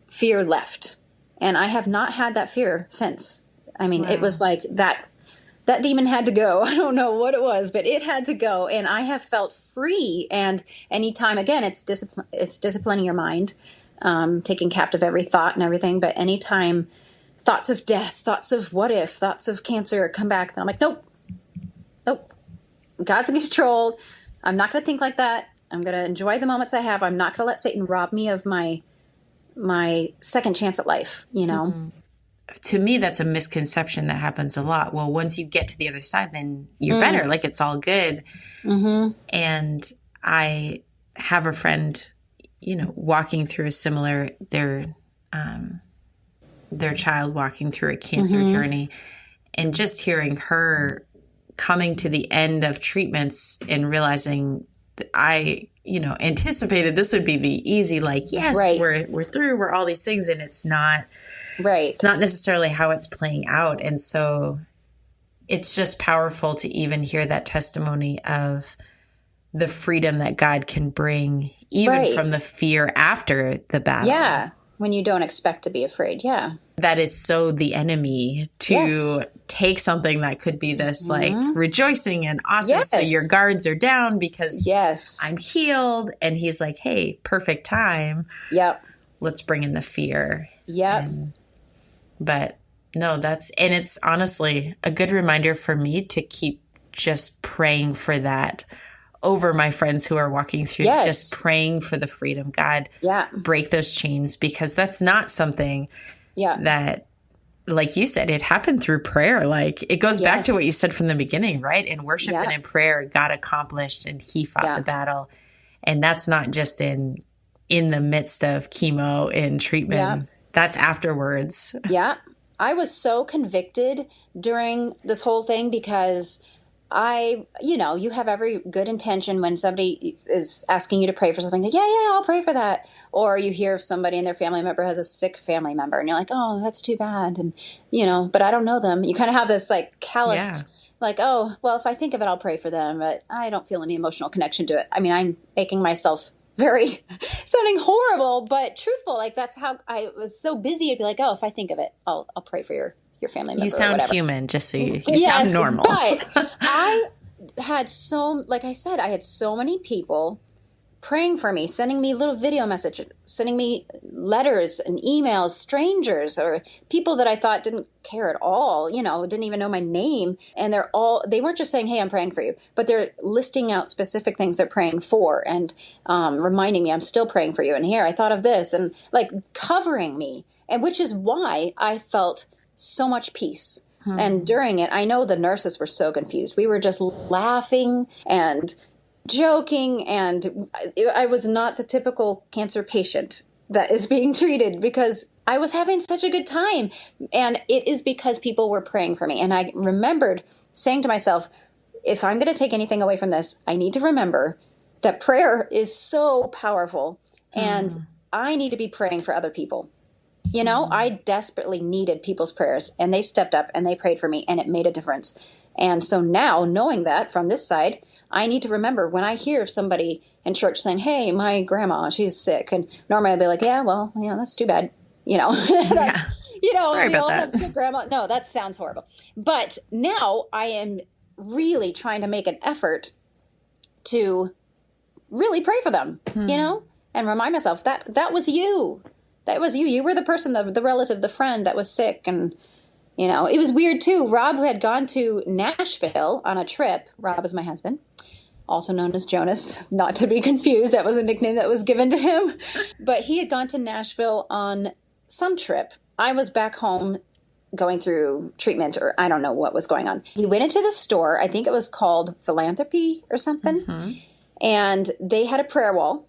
fear left. And I have not had that fear since. I mean, It was like that demon had to go. I don't know what it was, but it had to go. And I have felt free. And anytime, again, it's disciplining your mind, taking captive every thought and everything. But anytime thoughts of death, thoughts of what if, thoughts of cancer come back, then I'm like, nope. God's in control. I'm not going to think like that. I'm going to enjoy the moments I have. I'm not going to let Satan rob me of my second chance at life, Mm-hmm. To me, that's a misconception that happens a lot. Well, once you get to the other side, then you're better. Like, it's all good. Mm-hmm. And I have a friend, walking through a similar, their child walking through a cancer journey, and just hearing her coming to the end of treatments and realizing that I, anticipated this would be the easy, like, yes, we're through, we're all these things. And it's not. Right. It's not necessarily how it's playing out. And so it's just powerful to even hear that testimony of the freedom that God can bring, even from the fear after the battle. Yeah. When you don't expect to be afraid. Yeah. That is so the enemy to take something that could be this like rejoicing and awesome. Yes. So your guards are down because yes, I'm healed. And he's like, hey, perfect time. Yep. Let's bring in the fear. Yep. But no, and it's honestly a good reminder for me to keep just praying for that over my friends who are walking through, just praying for the freedom. God, break those chains, because that's not something that, like you said, it happened through prayer. Like, it goes back to what you said from the beginning, right? In worship and in prayer, God accomplished and he fought the battle. And that's not just in the midst of chemo and treatment. Yeah. That's afterwards. Yeah. I was so convicted during this whole thing because you have every good intention when somebody is asking you to pray for something. Yeah, I'll pray for that. Or you hear somebody and their family member has a sick family member and you're like, oh, that's too bad. And, but I don't know them. You kind of have this like calloused, like, oh, well, if I think of it, I'll pray for them. But I don't feel any emotional connection to it. I mean, I'm making myself very sounding horrible, but truthful. Like, that's how I was so busy. I'd be like, oh, if I think of it, I'll pray for your family member. You sound human, just so you sound normal. But I had like I said, I had so many people praying for me, sending me little video messages, sending me letters and emails, strangers or people that I thought didn't care at all, didn't even know my name. And they weren't just saying, hey, I'm praying for you, but they're listing out specific things they're praying for and reminding me I'm still praying for you. And here, I thought of this, and like covering me. And which is why I felt so much peace. And during it, I know the nurses were so confused. We were just laughing and joking, and I was not the typical cancer patient that is being treated because I was having such a good time. And it is because people were praying for me. And I remembered saying to myself, if I'm going to take anything away from this, I need to remember that prayer is so powerful and I need to be praying for other people. I desperately needed people's prayers, and they stepped up and they prayed for me, and it made a difference. And so now, knowing that from this side, I need to remember when I hear somebody in church saying, hey, my grandma, she's sick. And normally I'd be like, that's too bad. That's, sorry about that. That's grandma. No, that sounds horrible. But now I am really trying to make an effort to really pray for them, and remind myself that was you. That was you. You were the person, the relative, the friend that was sick. And, it was weird too. Rob had gone to Nashville on a trip. Rob is my husband, also known as Jonas, not to be confused. That was a nickname that was given to him. But he had gone to Nashville on some trip. I was back home going through treatment, or I don't know what was going on. He went into the store. I think it was called Philanthropy or something. And they had a prayer wall.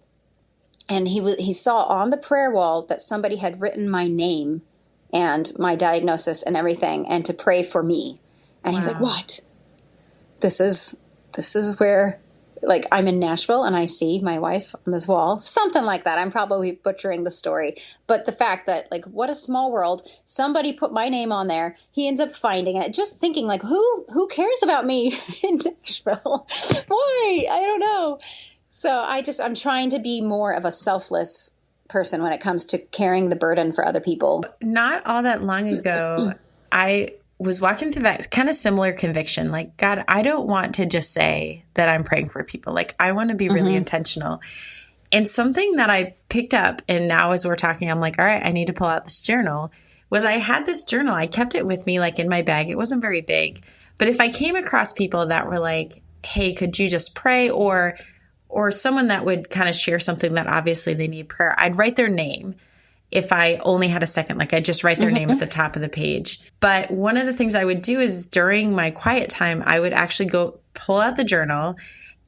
And he saw on the prayer wall that somebody had written my name and my diagnosis and everything, and to pray for me. And he's like, what? This is where, like, I'm in Nashville and I see my wife on this wall, something like that. I'm probably butchering the story, but the fact that, like, what a small world. Somebody put my name on there. He ends up finding it, just thinking, like, who cares about me in Nashville? Why? I don't know. So I'm trying to be more of a selfless person when it comes to carrying the burden for other people. Not all that long ago, I was walking through that kind of similar conviction. Like, God, I don't want to just say that I'm praying for people. Like, I want to be really intentional. And something that I picked up, and now as we're talking, I'm like, all right, I need to pull out this journal, was I had this journal. I kept it with me, like, in my bag. It wasn't very big. But if I came across people that were like, hey, could you just pray? Or someone that would kind of share something that obviously they need prayer, I'd write their name. If I only had a second, like, I'd just write their name at the top of the page. But one of the things I would do is during my quiet time, I would actually go pull out the journal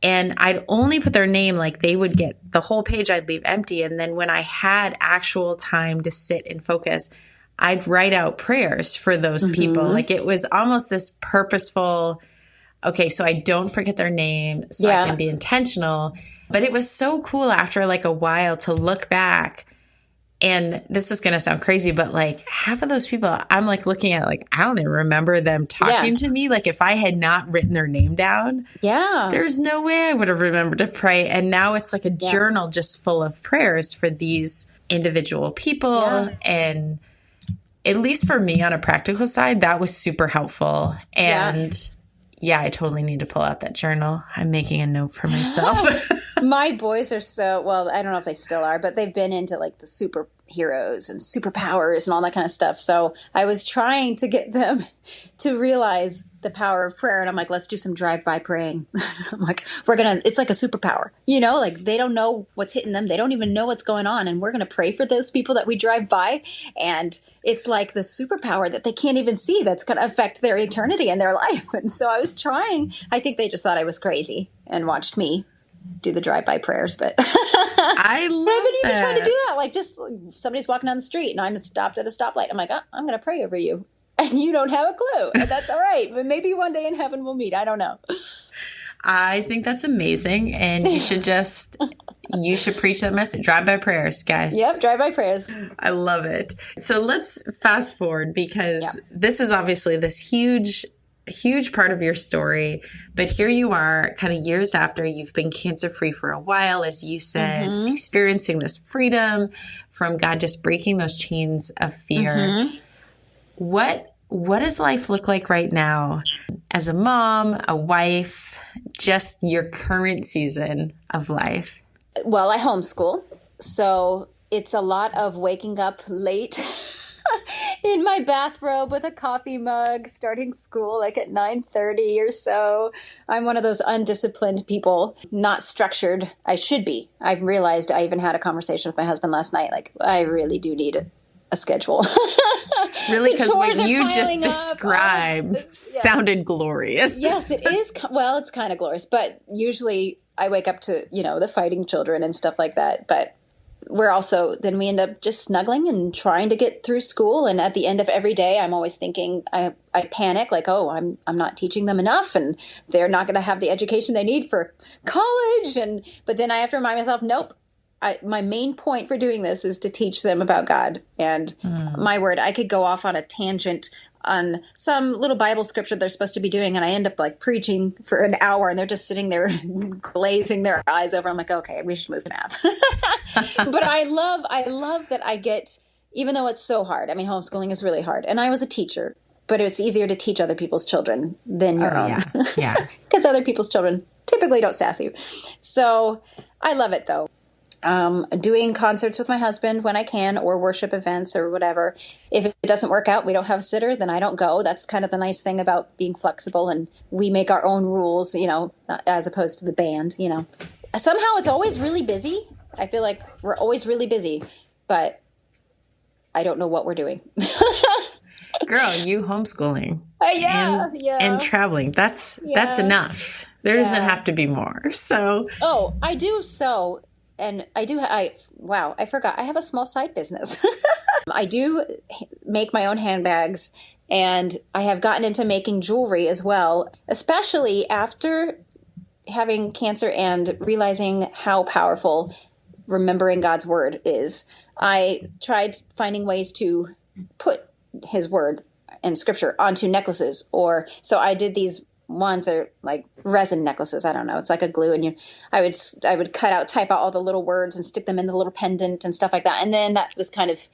and I'd only put their name, like they would get the whole page, I'd leave empty. And then when I had actual time to sit and focus, I'd write out prayers for those people. Like, it was almost this purposeful, okay, so I don't forget their name, so I can be intentional. But it was so cool after like a while to look back. And this is going to sound crazy, but like half of those people, I'm like looking at, like, I don't even remember them talking to me. Like, if I had not written their name down, there's no way I would have remembered to pray. And now it's like a journal just full of prayers for these individual people. And at least for me on a practical side, that was super helpful. And I totally need to pull out that journal. I'm making a note for myself. My boys are so, well, I don't know if they still are, but they've been into like the superheroes and superpowers and all that kind of stuff. So I was trying to get them to realize the power of prayer. And I'm like, let's do some drive-by praying. I'm like, it's like a superpower, you know, like they don't know what's hitting them. They don't even know what's going on. And we're going to pray for those people that we drive by. And it's like the superpower that they can't even see that's going to affect their eternity and their life. And so I was trying. I think they just thought I was crazy and watched me do the drive-by prayers, but I love I've been even that. trying to do that. Like, just somebody's walking down the street and I'm stopped at a stoplight. I'm like, I'm going to pray over you. And you don't have a clue. And that's all right. But maybe one day in heaven we'll meet. I don't know. I think that's amazing. And you should preach that message. Drive-by prayers, guys. Yep, drive-by prayers. I love it. So let's fast forward, because this is obviously this huge part of your story. But here you are kind of years after you've been cancer-free for a while, as you said, experiencing this freedom from God just breaking those chains of fear. What does life look like right now as a mom, a wife, just your current season of life? Well, I homeschool, so it's a lot of waking up late in my bathrobe with a coffee mug, starting school like at 9:30 or so. I'm one of those undisciplined people, not structured. I should be. I've realized, I even had a conversation with my husband last night, like, I really do need a schedule. Really, because what you just described sounded glorious. Yes, it is. Well, it's kind of glorious, but usually I wake up to, the fighting children and stuff like that. But then we end up just snuggling and trying to get through school. And at the end of every day, I'm always thinking, I panic, like, oh, I'm not teaching them enough and they're not going to have the education they need for college. But then I have to remind myself, nope. My main point for doing this is to teach them about God. And my word, I could go off on a tangent on some little Bible scripture they're supposed to be doing, and I end up like preaching for an hour, and they're just sitting there glazing their eyes over. I'm like, okay, we should move to math. But I love that I get, even though it's so hard. I mean, homeschooling is really hard, and I was a teacher, but it's easier to teach other people's children than your own. Yeah. Because other people's children typically don't sass you. So I love it, though. Doing concerts with my husband when I can, or worship events or whatever. If it doesn't work out, we don't have a sitter, then I don't go. That's kind of the nice thing about being flexible, and we make our own rules, as opposed to the band, Somehow it's always really busy. I feel like we're always really busy, but I don't know what we're doing. Girl, you homeschooling. And traveling. That's enough. There doesn't have to be more. So. Oh, I do so. And I forgot. I have a small side business. I do make my own handbags, and I have gotten into making jewelry as well, especially after having cancer and realizing how powerful remembering God's word is. I tried finding ways to put his word and scripture onto necklaces, so I did these ones that are like resin necklaces. I don't know. It's like a glue, and I would type out all the little words and stick them in the little pendant and stuff like that. And then that was kind of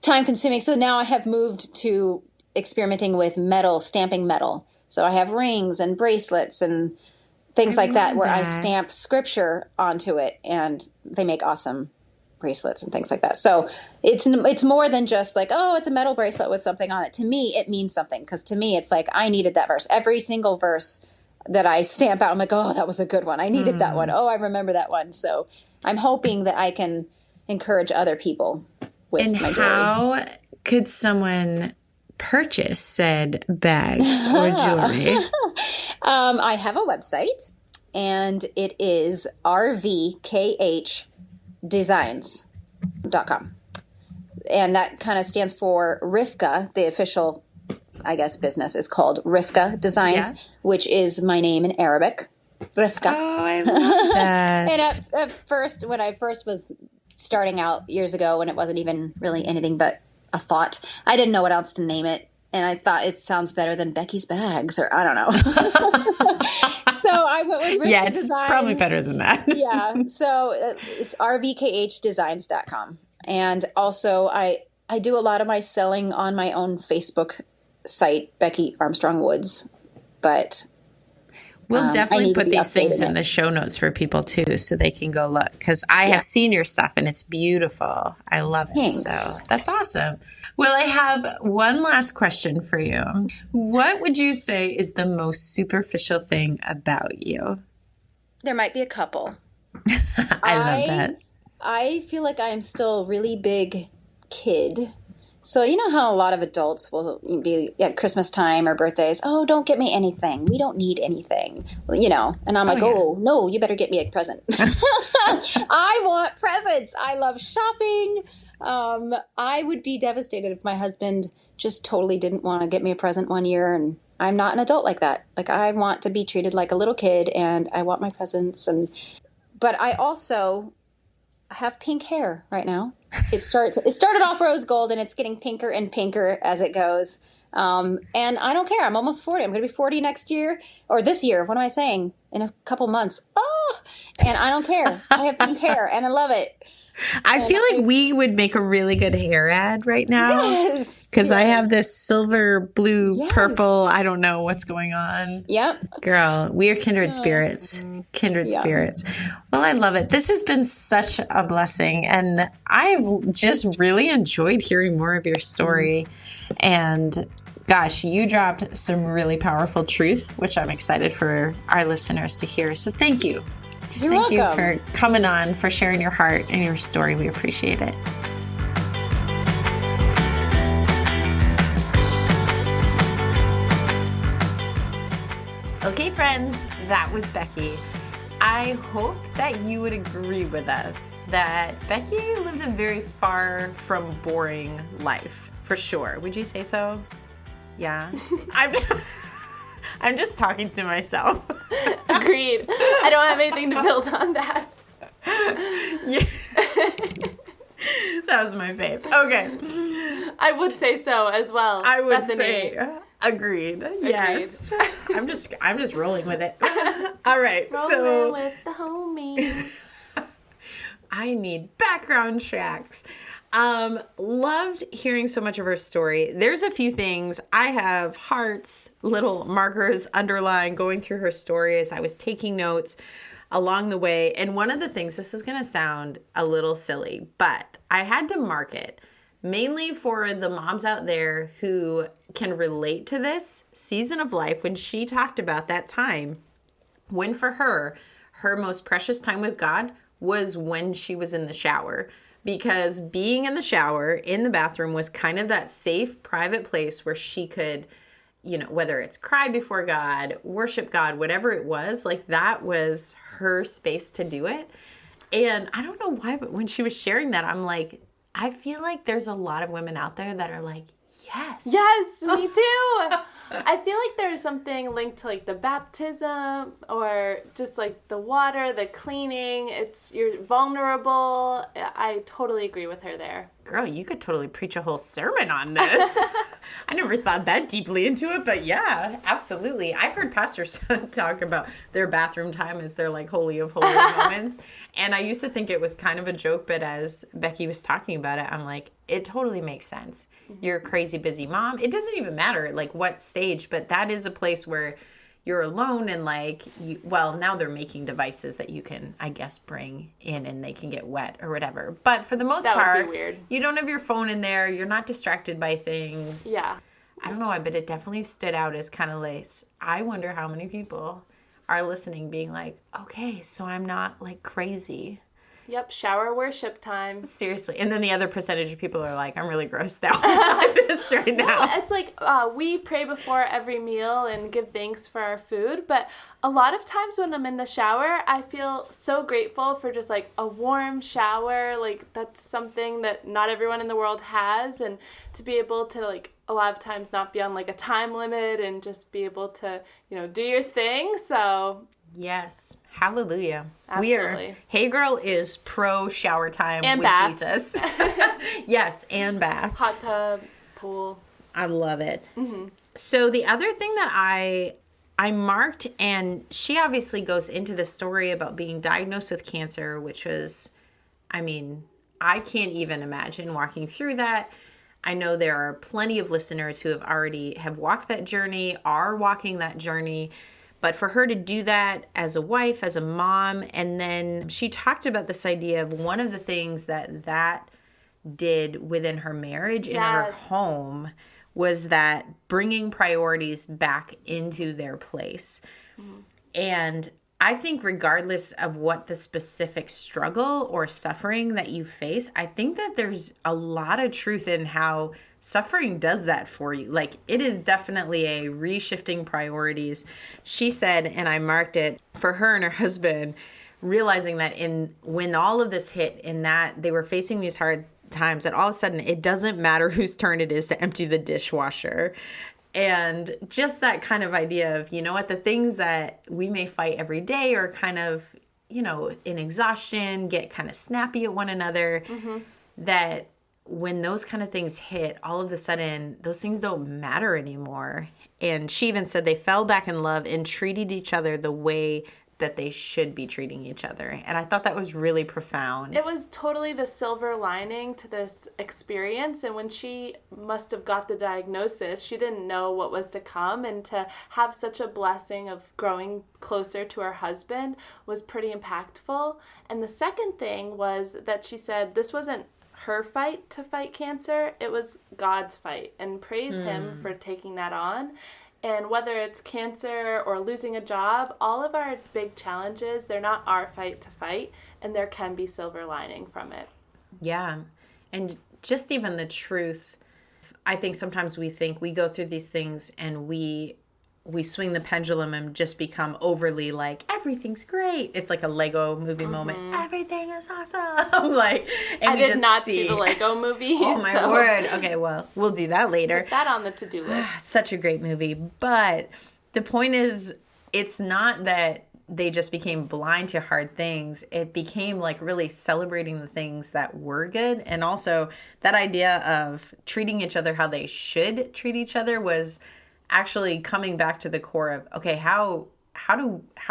time consuming. So now I have moved to experimenting with metal, stamping metal. So I have rings and bracelets and things like that where I stamp scripture onto it, and they make awesome bracelets and things like that. So it's more than just like, oh, it's a metal bracelet with something on it. To me, it means something, because to me, it's like I needed that verse. Every single verse that I stamp out, I'm like, oh, that was a good one. I needed that one. Oh, I remember that one. So I'm hoping that I can encourage other people with my jewelry. How could someone purchase said bags or jewelry? I have a website, and it is rvkhddesigns.com. And that kind of stands for Rivkah. The official, I guess, business is called Rivkah Designs, which is my name in Arabic. Rivkah. Oh, I love that. And at first, when I first was starting out years ago, when it wasn't even really anything but a thought, I didn't know what else to name it. And I thought it sounds better than Becky's Bags, or I don't know. So I went with Rivkah it's Designs. probably better than that. Yeah. So it's rvkhddesigns.com. And also I do a lot of my selling on my own Facebook site, Becky Armstrong Woods. But we'll definitely put these things in it. the show notes for people too, so they can go look, because I have seen your stuff and it's beautiful. I love it. Thanks. So that's awesome. Well, I have one last question for you. What would you say is the most superficial thing about you? There might be a couple. I love that. I feel like I am still a really big kid. So you know how a lot of adults will be at Christmas time or birthdays, oh, don't get me anything. We don't need anything. You know, and I'm like, oh, no, you better get me a present. I want presents. I love shopping. I would be devastated if my husband just totally didn't want to get me a present one year, and I'm not an adult like that. Like, I want to be treated like a little kid, and I want my presents. But I also have pink hair right now. It started off rose gold, and it's getting pinker and pinker as it goes. And I don't care. I'm almost 40. I'm going to be 40 next year, or this year. What am I saying? In a couple months. Oh, and I don't care. I have pink hair, and I love it. I feel like we would make a really good hair ad right now. Yes. Because I have this silver, blue, purple. I don't know what's going on. Yep. Girl, we are kindred spirits. Kindred spirits. Well, I love it. This has been such a blessing. And I've just really enjoyed hearing more of your story. And gosh, you dropped some really powerful truth, which I'm excited for our listeners to hear. So thank you. You're thank welcome. you for coming on, for sharing your heart and your story. We appreciate it. Okay, friends, that was Becky. I hope that you would agree with us that Becky lived a very far from boring life, for sure. Would you say so? Yeah. I'm just talking to myself. Agreed. I don't have anything to build on that. Yeah. That was my fave. Okay. I would say so as well. I would Bethany. say agreed. Yes. I'm just rolling with it. All right. Rolling with the homies. I need background tracks. Loved hearing so much of her story. There's a few things. I have hearts, little markers underlined going through her story as I was taking notes along the way. And one of the things, this is going to sound a little silly, but I had to mark it mainly for the moms out there who can relate to this season of life when she talked about that time when for her most precious time with God was when she was in the shower. Because being in the shower, in the bathroom, was kind of that safe, private place where she could, you know, whether it's cry before God, worship God, whatever it was, like that was her space to do it. And I don't know why, but when she was sharing that, I'm like, I feel like there's a lot of women out there that are like, yes. Yes, me too. I feel like there's something linked to like the baptism or just like the water, the cleaning. You're vulnerable. I totally agree with her there. Girl, you could totally preach a whole sermon on this. I never thought that deeply into it, but yeah, absolutely. I've heard pastors talk about their bathroom time as their like holy of holy moments. And I used to think it was kind of a joke, but as Becky was talking about it, I'm like, it totally makes sense. You're a crazy busy mom. It doesn't even matter like what stage, but that is a place where you're alone and like, now they're making devices that you can, I guess, bring in and they can get wet or whatever. But for the most part, would be weird. You don't have your phone in there. You're not distracted by things. Yeah. I don't know why, but it definitely stood out as kind of like, I wonder how many people are listening being like, okay, so I'm not like crazy. Yep, shower worship time. Seriously. And then the other percentage of people are like, I'm really grossed out by this right now. No, it's like we pray before every meal and give thanks for our food. But a lot of times when I'm in the shower, I feel so grateful for just like a warm shower. Like that's something that not everyone in the world has. And to be able to like a lot of times not be on like a time limit and just be able to, do your thing. So yes. Hallelujah. Absolutely. Hey Girl is pro shower time and with bath. Jesus. Yes, and bath. Hot tub, pool. I love it. Mm-hmm. So the other thing that I marked, and she obviously goes into the story about being diagnosed with cancer, which was, I can't even imagine walking through that. I know there are plenty of listeners who have walked that journey, are walking that journey. But for her to do that as a wife, as a mom, and then she talked about this idea of one of the things that did within her marriage and her home was that bringing priorities back into their place. Mm-hmm. And I think regardless of what the specific struggle or suffering that you face, I think that there's a lot of truth in how suffering does that for you. Like, it is definitely a reshifting priorities. She said, and I marked it, for her and her husband, realizing that when all of this hit and that they were facing these hard times, that all of a sudden it doesn't matter whose turn it is to empty the dishwasher. And just that kind of idea of, the things that we may fight every day or kind of, in exhaustion, get kind of snappy at one another, that when those kind of things hit, all of a sudden, those things don't matter anymore. And she even said they fell back in love and treated each other the way that they should be treating each other. And I thought that was really profound. It was totally the silver lining to this experience. And when she must have got the diagnosis, she didn't know what was to come. And to have such a blessing of growing closer to her husband was pretty impactful. And the second thing was that she said this wasn't her fight to fight cancer, it was God's fight, and praise him for taking that on. And whether it's cancer or losing a job, all of our big challenges, they're not our fight to fight, and there can be silver lining from it. Yeah. And just even the truth, I think sometimes we think we go through these things and we swing the pendulum and just become overly like, everything's great. It's like a Lego movie moment. Everything is awesome. Like, and I did not see the Lego movie. Oh my word. Okay, well, we'll do that later. Put that on the to-do list. Such a great movie. But the point is, it's not that they just became blind to hard things. It became like really celebrating the things that were good. And also that idea of treating each other how they should treat each other was actually coming back to the core of, okay, how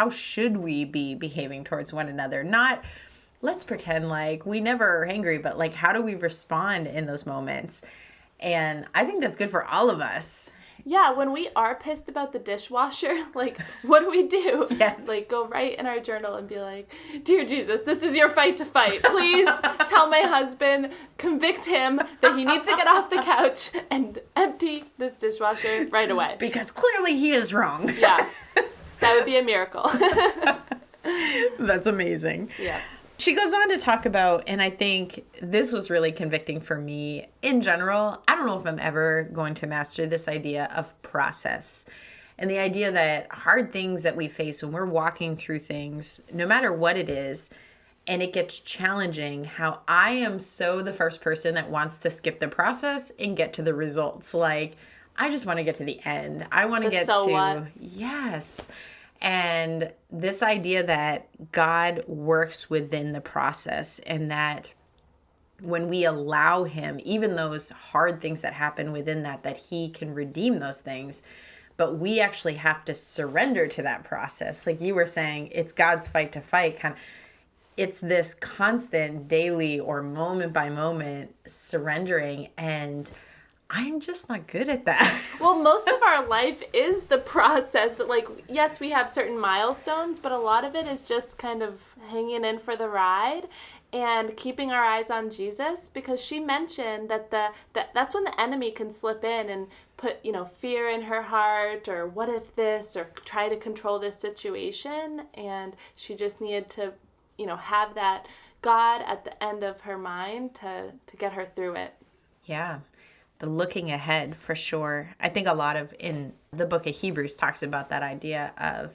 should we be behaving towards one another? Not, let's pretend like we never are angry, but like, how do we respond in those moments? And I think that's good for all of us. Yeah, when we are pissed about the dishwasher, like, what do we do? Yes. Like, go write in our journal and be like, Dear Jesus, this is your fight to fight. Please tell my husband, convict him that he needs to get off the couch and empty this dishwasher right away. Because clearly he is wrong. Yeah, that would be a miracle. That's amazing. Yeah. She goes on to talk about, and I think this was really convicting for me in general. I don't know if I'm ever going to master this idea of process. And the idea that hard things that we face when we're walking through things, no matter what it is, and it gets challenging, how I am so the first person that wants to skip the process and get to the results. Like, I just want to get to the end. I want to get so to, what? yes. And this idea that God works within the process, and that when we allow him, even those hard things that happen within that he can redeem those things. But we actually have to surrender to that process. Like you were saying, it's God's fight to fight. It's this constant daily or moment by moment surrendering. And I'm just not good at that. Well, most of our life is the process. Like, yes, we have certain milestones, but a lot of it is just kind of hanging in for the ride and keeping our eyes on Jesus, because she mentioned that that's when the enemy can slip in and put, fear in her heart, or what if this, or try to control this situation. And she just needed to, have that God at the end of her mind to get her through it. Yeah. The looking ahead, for sure. I think a lot of in the book of Hebrews talks about that idea of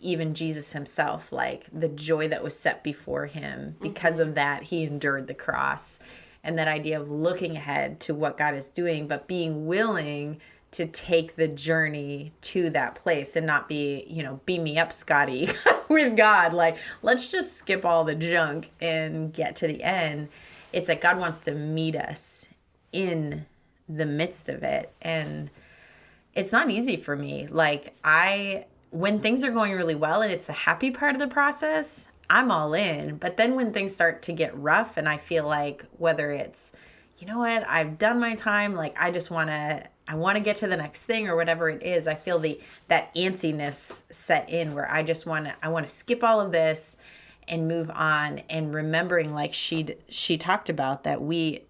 even Jesus himself, like the joy that was set before him. Because of that, he endured the cross. And that idea of looking ahead to what God is doing, but being willing to take the journey to that place and not be, beam me up, Scotty, with God. Like, let's just skip all the junk and get to the end. It's like God wants to meet us in the midst of it. And it's not easy for me. Like, when things are going really well and it's the happy part of the process, I'm all in. But then when things start to get rough and I feel like, whether it's, I've done my time, like I want to get to the next thing or whatever it is, I feel that antsiness set in where I want to skip all of this and move on. And remembering, like she talked about, that we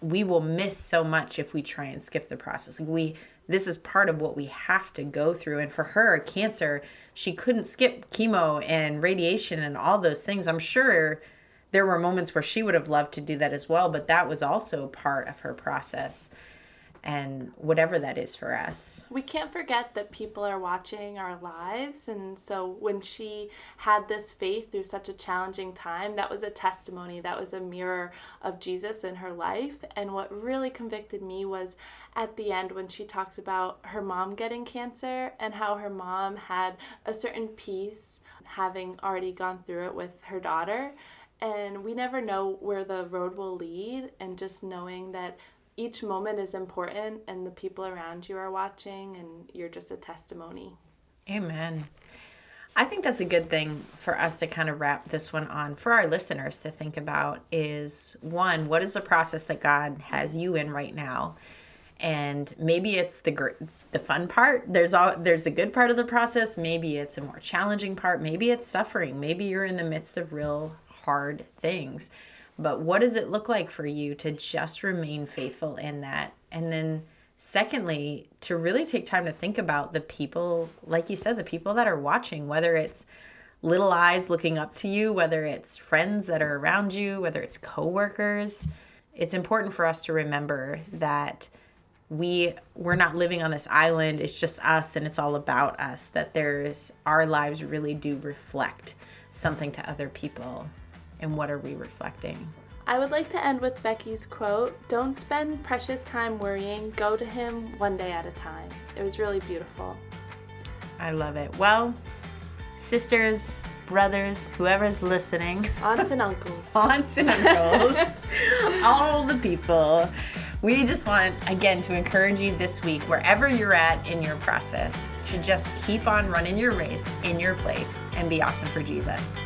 will miss so much if we try and skip the process. Like this is part of what we have to go through. And for her, cancer, she couldn't skip chemo and radiation and all those things. I'm sure there were moments where she would have loved to do that as well, but that was also part of her process. And whatever that is for us. We can't forget that people are watching our lives. And so when she had this faith through such a challenging time, that was a testimony. That was a mirror of Jesus in her life. And what really convicted me was at the end when she talked about her mom getting cancer and how her mom had a certain peace, having already gone through it with her daughter. And we never know where the road will lead. And just knowing that each moment is important and the people around you are watching and you're just a testimony. Amen. I think that's a good thing for us to kind of wrap this one on for our listeners to think about is, one, what is the process that God has you in right now? And maybe it's the fun part. There's the good part of the process. Maybe it's a more challenging part. Maybe it's suffering. Maybe you're in the midst of real hard things. But what does it look like for you to just remain faithful in that? And then secondly, to really take time to think about the people, like you said, the people that are watching, whether it's little eyes looking up to you, whether it's friends that are around you, whether it's coworkers. It's important for us to remember that we're not living on this island. It's just us and it's all about us, that our lives really do reflect something to other people. And what are we reflecting? I would like to end with Becky's quote, "Don't spend precious time worrying. Go to him one day at a time." It was really beautiful. I love it. Well, sisters, brothers, whoever's listening. Aunts and uncles. Aunts and uncles. All the people. We just want, again, to encourage you this week, wherever you're at in your process, to just keep on running your race in your place and be awesome for Jesus.